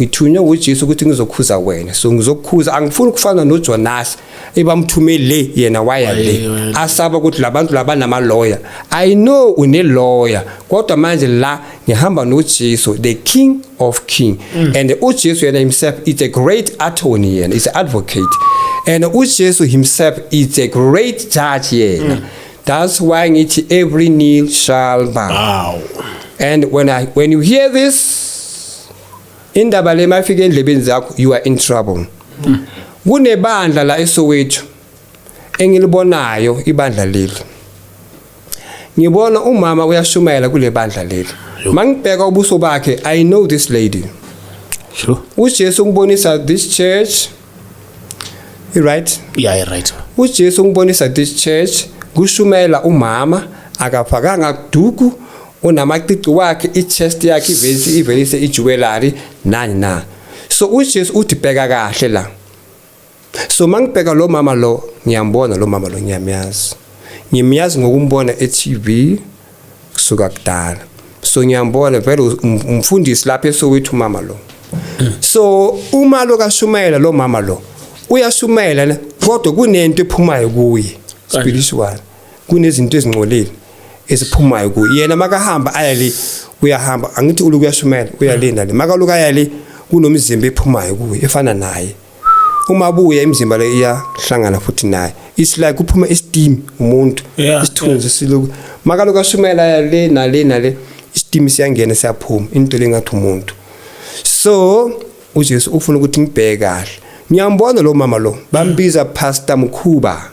ngithunywa uJesu ukuthi ngizokhuza wena. So ngizokhuza angifuni ukufana noJonas ebamthumele yena waya le. Asaba ukuthi labantu labanama lawyer. I know une lawyer. Kodwa manje la ngihamba noJesu, the King of King. And uJesu yena himself is a great attorney and is an advocate. And uJesu himself is a great judge yena. That's why ngithi every knee shall bow. Wow. And when you hear this, indaba le mafike endlebeni zakho, you are in trouble. Kunebandla la eSoweto engilibonayo ibandla leli. Ngibona umama uyashumayela kule bandla leli. Mangibheka ubuso bakhe, I know this lady. Sure. uJesu ngibonisa this church. You right? Yeah, right. uJesu ngibonisa this church kushumayela umama akafakanga kuduku unamacici wakhe ichest yakhe ivelise ijewelry nani na. So uJesu uthi bheka kahle la. So mangibheka lo mama lo ngiyambona lo mama lo ngiyamiyazi. Ngimiyazi ngokumbona eTV kusuka kudala. So ngiyambona vele umfundisi lapha eSoweto mama lo. So uma lo kashumayela lo mama lo uyashumayela kodwa kunento ephumayo kuye spiritual. Kunezinto ezingcolile esiphumayo kuye. Yena makahamba ayale uyahamba angithi ulukuyashumayela uyalinda le makaluka ayale kunomzimba ephumayo kuye efana naye. Uma buya imizimba le iyahlangana futhi naye. It's like kuphuma isteam umuntu isithunzi siluku makaluka ashumayela ayale nale isteam siyangena siyaphuma into lengathi umuntu. So uJesu ufuna ukuthi ngibheke kahle. Ngiyambona lo mama lo bambiza Pastor Mkhuba.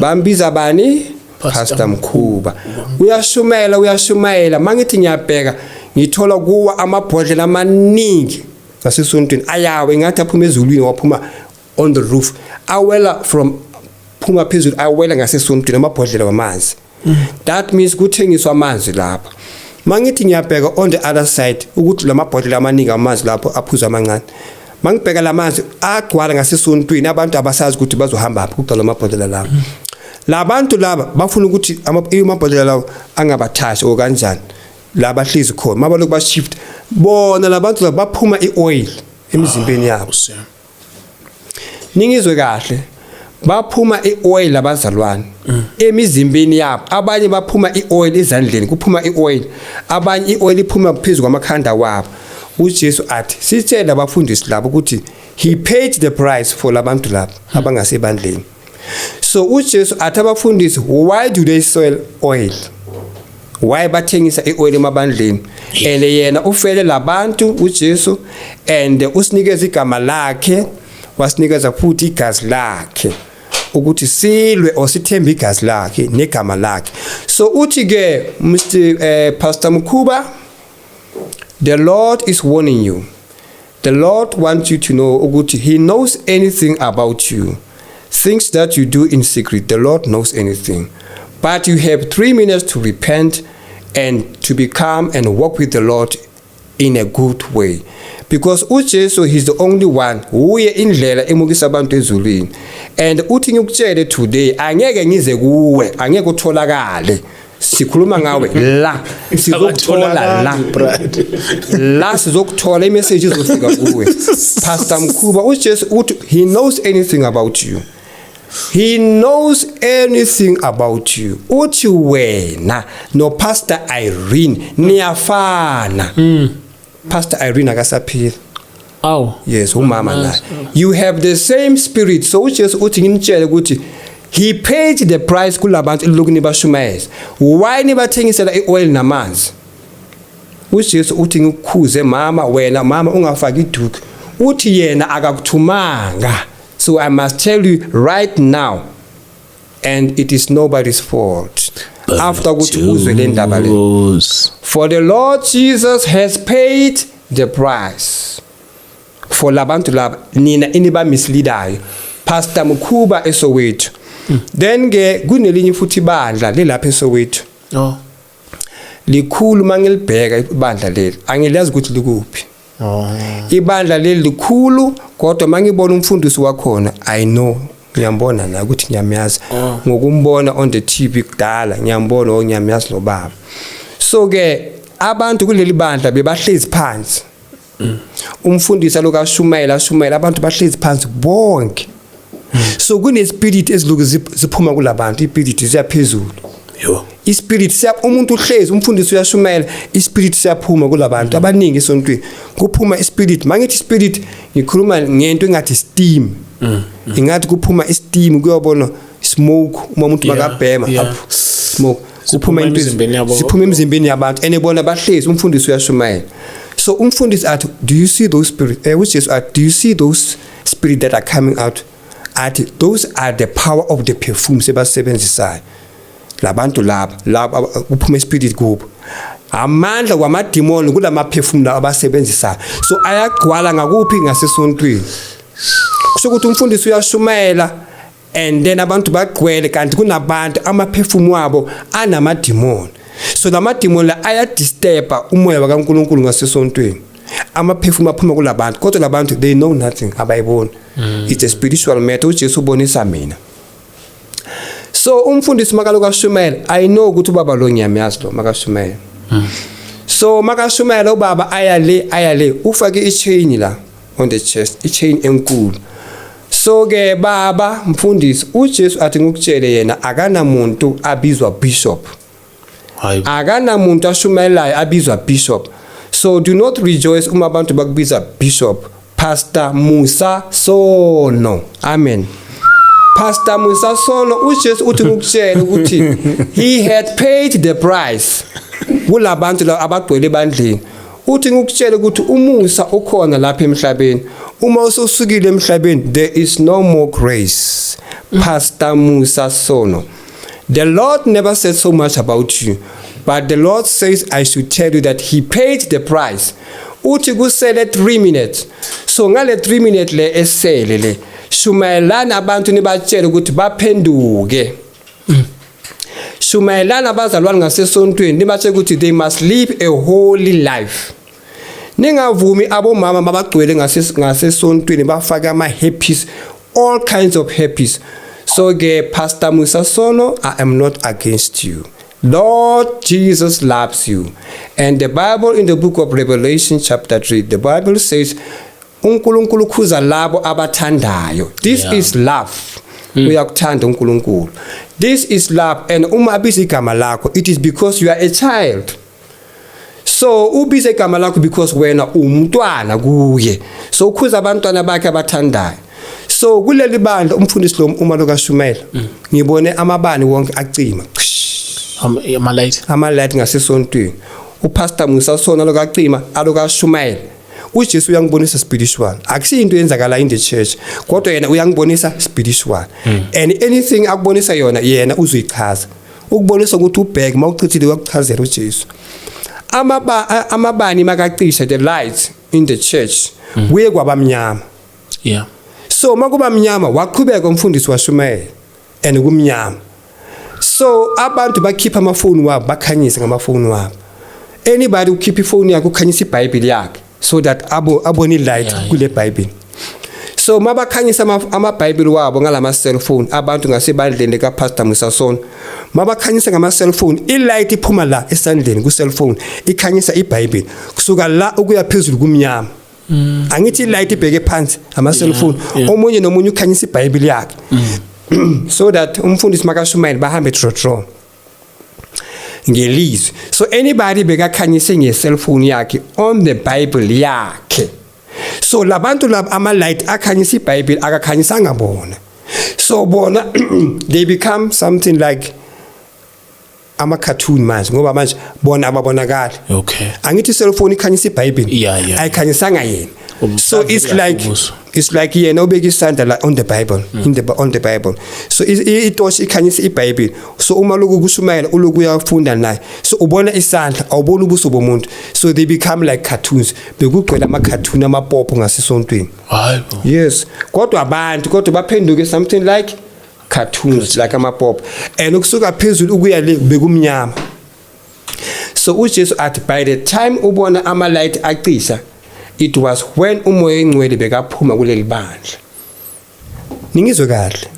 Bambiza bani? Pastor Mkhuba. Uyashumayela mangithi ngiyabheka ngithola kuwa amabhodlela amaningi ngasesontweni ayawe ngathi aphuma ezulwini waphuma on the roof. Awela from phuma phezulu awela ngasesontweni amabhodlela wamanzi. That means kuthengiswa amanzi lapha. Mangithi ngiyabheka on the other side ukuthi lamabhodlela amaningi amanzi lapho aphuza amancane. Mangibheka lamanzi agcwala ngasesontweni abantu abasazi ukuthi bazohamba apho kuqala amabhodlela lawo. Labantu laba bafuna ukuthi amabhodlela lawo angabathashi okanjani. La bahlezi khona mabaloku ba shift bona labantu baphuma ioil emizimbeni yabo. Ningizwe kahle, baphuma ioil labazalwane emizimbeni yabo. Abanye baphuma ioil ezandleni, kuphuma ioil. Abanye ioil iphuma phezulu kwamakhanda wabo. uJesu athi sitshela abafundisi labo ukuthi he paid the price for labantu labo abangasebandleni. So uJesu athi abafundisi, why do they sell oil? Why bathengisa ioil emabandleni? And yena ufele labantu uJesu and usinikeza igama lakhe, wasinikeza futhi igazi lakhe ukuthi silwe osithemba igazi lakhe negama lakhe. So uthi ke Pastor Mkhuba, the Lord is warning you. The Lord wants you to know ukuthi he knows anything about you. Things that you do in secret, the Lord knows anything. But you have 3 minutes to repent and to become and walk with the Lord in a good way. Because uJesu, he's the only one uye indlela emukisa abantu ezulwini. And uthi ngikutshele today, angeke ngize kuwe, angeke utholakale. Sikhuluma ngawe la, sizokuthola la sizokuthola imessage izofika kuwe. Pastor Mkhuba, uJesu uthi he knows anything about you. He knows anything about you. Uthi wena no Pastor Irene niyafana. Pastor Irene akasaphila. Oh. Yes, umama naye. You have the same spirit. So uJesu uthi ngimtshele ukuthi he paid the price kulabantu elokuni bashumayeza. Why nibathengisela ioil namanzi? uJesu uthi ngikukhuze mama, wena mama ungafaki iduku. Uthi yena akakuthumanga. So I must tell you right now, and it is nobody's fault. After ukuthi uzwe le ndaba le. For the Lord Jesus has paid the price for labantu laba nina iniba misleadayo. Pastor Mkhuba eSoweto. Then ke kunelinye futhi ibandla lelapha eSoweto. Oh. Likhulu mangilibheka ibandla leli. Angilazi ukuthi likuphi. Oh. Ibandla leli likhulu kodwa mangibona umfundisi wakhona I know, ngiyambona la ukuthi ngiyamazi ngokumbona on the TV kudala, ngiyambona ngiyamazi lo baba. So ke abantu kuleli bandla bebahlezi phansi. Umfundisi lokashumayela abantu bahlezi phansi bonke. So kune spirit eziluku ziphuma kulabantu, ispirit siyaphezulu. Yo. Ispirit siya umuntu uhlezi umfundisi uyashumayela, ispirit siyaphuma kulabantu abaningi esontweni. Kuphuma ispirit, mangithi spirit ngikhuluma ngento engathi steam. Ingathi kuphuma isteam kuyobona smoke uma umuntu makabhema smoke kuphuma into siphuma emzimbeni yabantu enebona bahlezi umfundisi uyashumayela. So umfundisi athi, do you see those spirit which is do you see those spirit that are coming out? Athi those are the power of the perfume sebasebenzisayo. Labantu laba uphuma spirit kubo. Amandla kwamademoni kulama perfume la abasebenzisayo. So ayagcwala ngakuphi ngasesontweni. Sokuthi umfundisi uyashumayela and then abantu bagcwele kanti kunabantu ama perfume wabo anamademoni. So lamademoni la ayadisturba umoya kaNkulunkulu ngasesontweni. Ama perfume aphuma kulabantu kodwa labantu they know nothing abayibona. It's a spiritual matter uJesu ubonisa mina. So umfundisi makaloka shumayela I know ukuthi ubaba lo ngiyamazi lo makashumayela. So makashumayela ubaba ayale ufake ichain la on the chest, ichain enkulu. So ke baba mfundisi uJesu athi ngikutshele yena akana muntu abizwa bishop. Akana muntu ashumayelayo abizwa bishop. So do not rejoice uma abantu bakubiza bishop. Pastor Musa Sono. Amen. Pastor Musa Sono uJesu uthi ngikutshela ukuthi he had paid the price kulabantu la abagcwele ebandleni. Uthi ngikutshela ukuthi umusa ukhona lapha emhlabeni. Uma usukile emhlabeni there is no more grace. Pastor Musa Sono. The Lord never said so much about you, but the Lord says I should tell you that he paid the price. Uthi kusele 3 minutes. So ngale 3 minutes le esele le shumayelana abantu nibatshela ukuthi baphenduke. Shumayelana abazalwane ngasesontweni nibatshela ukuthi they must live a holy life. Ningavumi abomama babagcwele ngasesontweni bafaka ama happies, all kinds of happies. So ke Pastor Musa Sono, I am not against you. Lord Jesus loves you. And the Bible in the book of Revelation chapter 3, the Bible says, uNkulunkulu ukhuza labo abathandayo. This is love. Uyakuthanda uNkulunkulu. This is love. And uma abiza igama lakho, it is because you are a child. So ubiza igama lakho because wena umntwana kuye. So ukhuza abantwana bakhe abathandayo. So kuleli bandla umfundisi lo uma lokashumela ngibone amabani wonke acima. Ama-light ngasesontweni. Upastor Musa sona lokacima alokashumela. uJesu uyangibonisa spiritual. Akusiyinto yenzakala in the church. Kodwa yena uyangibonisa spiritual. And anything akubonisa yona yena uzoyichaza. Ukubonisa ukuthi ubheke mawuchithile ukuchazela uJesu. Amabani makacisha the light in the church kuye kwabamnyama. Yeah. So makuba mnyama waqhubeka umfundisi washumayela and kumnyama. So abantu bakhipha amafoni wabo bakhanyisa ngamafoni wabo. Anybody ukhipha ifoni yakhe ukhanyisa iBhayibheli yakhe so that abone light kule Bible. So mabakhanyisa amaBhayibheli wabo ngalama cellphone abantu ngasebandleni ka Pastor Musasona. Mabakhanyisa ngama cellphone ilight iphuma la esandleni ku cellphone ikhanyisa iBhayibheli kusuka la ukuya phezulu kumnyama. Angithi light ibheke phansi ama cellphone omunye nomunye ukhanyisa iBhayibheli yakhe. So that umfundisi makashumayela bahambe trotro ngelizwi. So anybody bekakhanyise nge-cellphone yakhe on the Bible yakhe. So labantu laba ama-light akhanyisa iBhayibheli akakhanyisanga bona. So bona they become something like ama-cartoon manje ngoba manje bona ababonakala. Okay. Angithi i-cellphone ikhanyisa iBhayibheli ayikhanyisanga yena. So it's like yena ubeka isandla la on the Bible on the Bible. So itoshi ikhanyisa iBhayibheli. So uma lokhu kushumayela uloku uyafunda naye. So ubona isandla awubona ubuso bomuntu. So they become like cartoons. Bekugcwele ama-cartoon amapopo ngasesontweni. Hayibo. Yes. Kodwa baphenduke something like cartoons like amapopo. And ukusuka phezulu ukuya le bekumnyama. So uJesu athi by the time ubona ama-light acisha, it was when umoya engcwele bekaphuma kuleli bandla. Ningizwe kahle.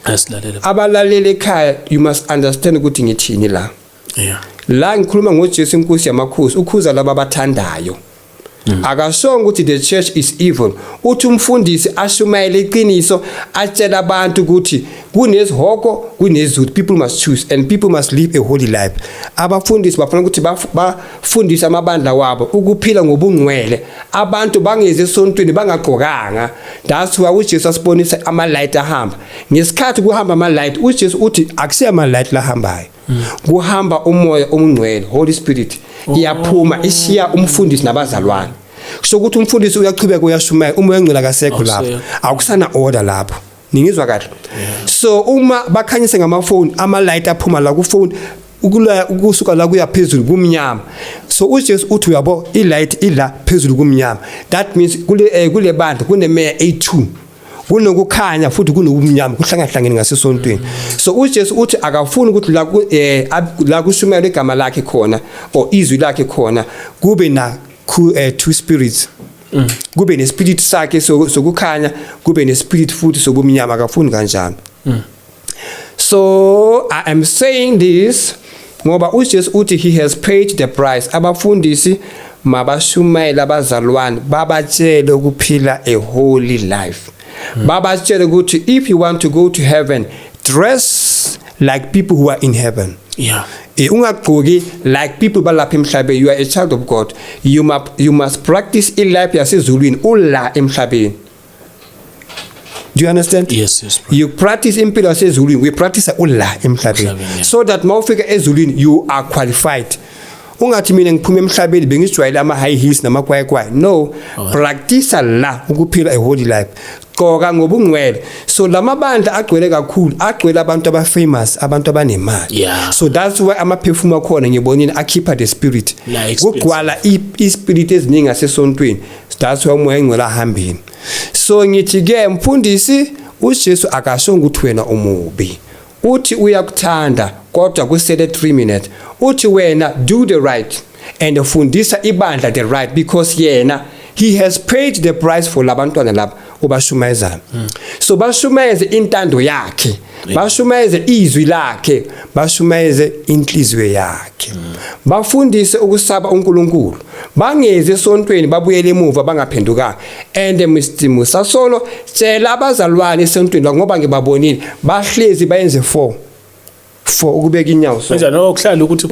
Asilalela. Abalaleli ekhaya you must understand ukuthi ngithini la. Yeah. La ngikhuluma ngoJesu inkosi yamakhosi ukhuza laba abathandayo. Akashonga ukuthi the church is evil. Uthi umfundisi ashumayele iqiniso atshela abantu ukuthi kunezihoko kunezithu, people must choose and people must live a holy life. Abafundisi bafuna ukuthi bafundise amabandla wabo ukuphila ngobungcwele. Abantu bangeze esontweni bangaqokanga. That's why uJesu asibonisa ama-light ahamba. Ngesikhathi kuhamba ama-light uJesu uthi akusiya ama-light lahambayo. Kuhamba umoya omngcwele, Holy Spirit. Iyaphuma ishiya umfundisi nabazalwane. Kusho ukuthi umfundisi uyachubeka uyashumela umoya engcwele akasekho lapho. Akusana order lapho. Ningizwa kahle. So uma bakhanyise ngamafoni ama-light aphuma la ku phone ukusuka la kuya phezulu kumnyama. So uJesu uthi uyabo i-light ila phezulu kumnyama. That means kule bandla kunemeya 82. Kunokukhanya futhi kunokumnyama kuhlangahlangene ngasesontweni. So uJesu uthi akafuni ukuthi la kushumayela igama lakhe khona or izwi lakhe khona kube na two spirits. Kube nespirit sakhe sokukhanya kube nespirit futhi sobumnyama akafuni kanjalo. So I am saying this ngoba uJesu uthi he has paid the price. Abafundisi mabashumayela abazalwane babatshele ukuphila a holy life. Baba tshele ukuthi if you want to go to heaven, dress like people who are in heaven. Yeah. Ungagqoki like people balapha emhlabeni. You are a child of God. You must practice in life yasezulwini ula emhlabeni. Do you understand? Yes. You practice impilo yasezulwini. We practice ula emhlabeni. So that mawufika ezulwini you are qualified. Ungathi mina ngiphume emhlabeni bengijwayele ama high heels namakwayekwaye. No, practice la ukuphila a holy life. Qoka ngobungcwele. So lamabandla agcwele kakhulu, agcwele abantu abafamous, abantu abanemali. Yeah. So that's why ama-perfume akhona ngibonile akhipha the spirit. Kugcwala i-spirit eziningi ngasesontweni. That's why umoya engcwele ahambeni. So ngithi ke mfundisi uJesu akashonga ukuthi wena umubi. Uthi uyakuthanda kodwa kusele 3 minutes. Uthi wena do the right and ufundisa ibandla the right because yena he has paid the price for labantwana laba obashumayezayo. So bashumayeze intando yakhe, bashumayeze izwi lakhe, bashumayeze inhliziyo yakhe. Bafundise ukusaba uNkulunkulu, bangeze esontweni babuyele emuva bangaphendukanga. And Mr. Musasolo tshela abazalwane esontweni ngoba ngibabonile bahlezi bayenze 4 ukubeka inyawo so manje nokuhlala ukuthi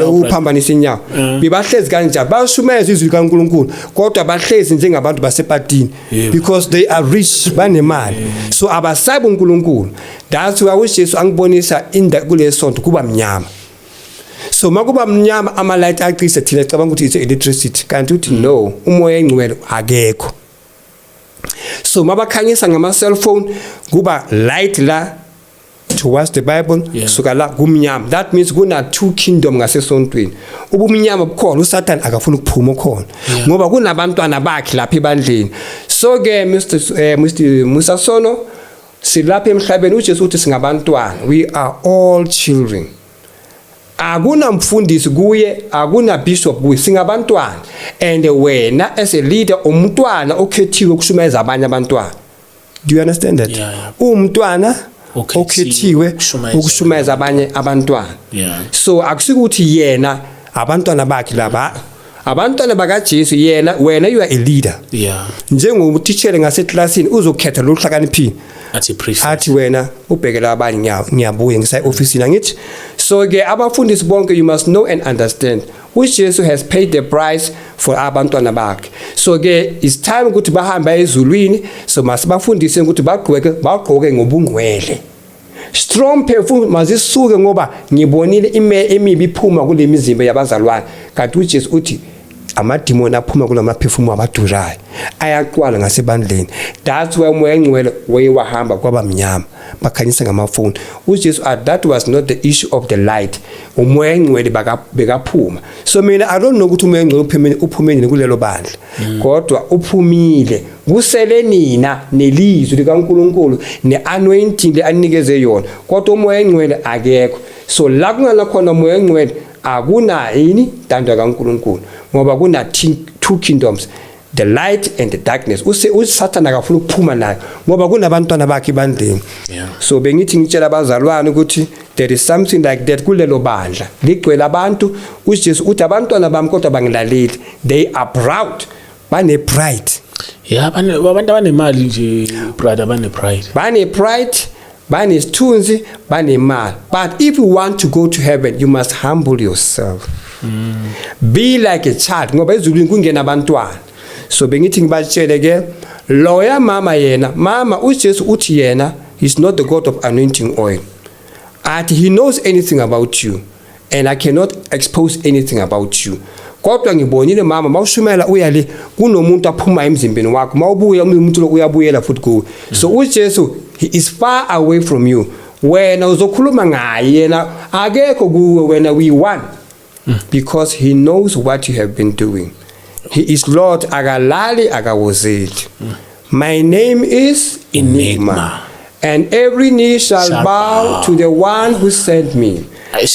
uphambanisa inyawo bibahlezi kanjani bashumayeza izwi likaNkulunkulu kodwa bahlezi njengabantu basepatini because they are rich banemali so abasabi uNkulunkulu. That's why uJesu angibonisa kule sonto kuba mnyama. So makuba mnyama ama light aqise thina cabanga ukuthi it's electricity kanti uthi no umoya engcwele akekho. So mabakhanyisa ngama cell phone kuba light la towards the Bible suka la kumnyama. That means kuna 2 kingdom ngasesontweni. Ubumnyama bukhona uSatan akafuna ukuphuma khona ngoba kunabantwana bakhe lapha ebandleni. So ke Mr. Musasono silapha emhlabeni uJesu uthi singabantwana, we are all children. Akuna mfundisi kuye, akuna bishop kuye, singabantwana. And wena as a leader umntwana okhethiwe kushumayeza abanye abantwana. Do you understand that? Umntwana okhethiwe ukushumayeza abanye abantwana. So akusikuthi yena abantwana bakhe laba abantwana bakaJesu yena wena you are a leader. Njengomtitshere ngaseklasini uzokhetha lo hlakaniphi athi wena ubhekela abanye ngiyabuye ngisa office ngithi. So ke abafundisi bonke you must know and understand which Jesus has paid the price for abantwana bakhe. So ke it's time ukuthi bahamba ezulwini so masibafundise ukuthi bagqoke ngobungcwele. Strong perfume mazisuke ngoba ngibonile emibi iphuma kule mizimba yabazalwane kanti uJesu uthi amadimoni aphuma kulama perfume abadurayo ayaqwala ngasebandleni. That's why umoya engcwele wayewahamba kwabamnyama bakhanyisa ngamafoni. uJesu that was not the issue of the light. Umoya engcwele bekaphuma. So mina I don't know ukuthi umoya engcwele uphumeni kulelo bandla kodwa uphumile kusele nina nelizwi likaNkulunkulu neanointing leanikeze yona kodwa umoya engcwele akekho. So la kungala khona umoya engcwele akuna yini tando kaNkulunkulu ngoba kuna 2 kingdoms, the light and the darkness. USatan akafuna ukuphuma nayo ngoba kunabantwana bakhe bandleni. So bengithi ngitshela abazalwane ukuthi there is something like that kulelo bandla ligcwele abantu. uJesu uthi abantwana bami kodwa bangilaleli, they are proud, bane pride. Abantu abanemali nje brother bane pride, banesithunzi, banemali. But if you want to go to heaven you must humble yourself. Be like a child ngoba ezulwini kungena abantwana. So bengithi ngibatshele ke loya mama uJesu uthi yena is not the God of anointing oil. He knows anything about you and I cannot expose anything about you. Kodwa ngibonile mama mawushumela uyale kunomuntu aphuma emzimbeni wakho mawubuya umuntu lo uyabuyela futhi kuwe. So uJesu he is far away from you. Wena uzokhuluma ngaye yena akekho kuwe wena we one. Because he knows what you have been doing. He is Lord akalali akawozeli. My name is Enigma. And every knee shall bow to the one who sent me.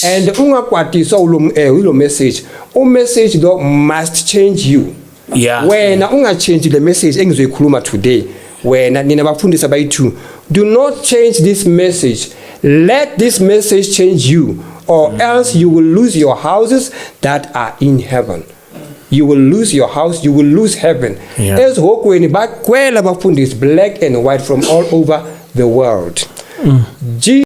And ungakwatisa ulo message. Message though must change you. Wena ungachange the message engizoyikhuluma today. Wena nina bafundisa bayithu. Do not change this message. Let this message change you, or else you will lose your houses that are in heaven. You will lose your house, you will lose heaven. As hokweni bakwela bafundisi black and white from all over the world.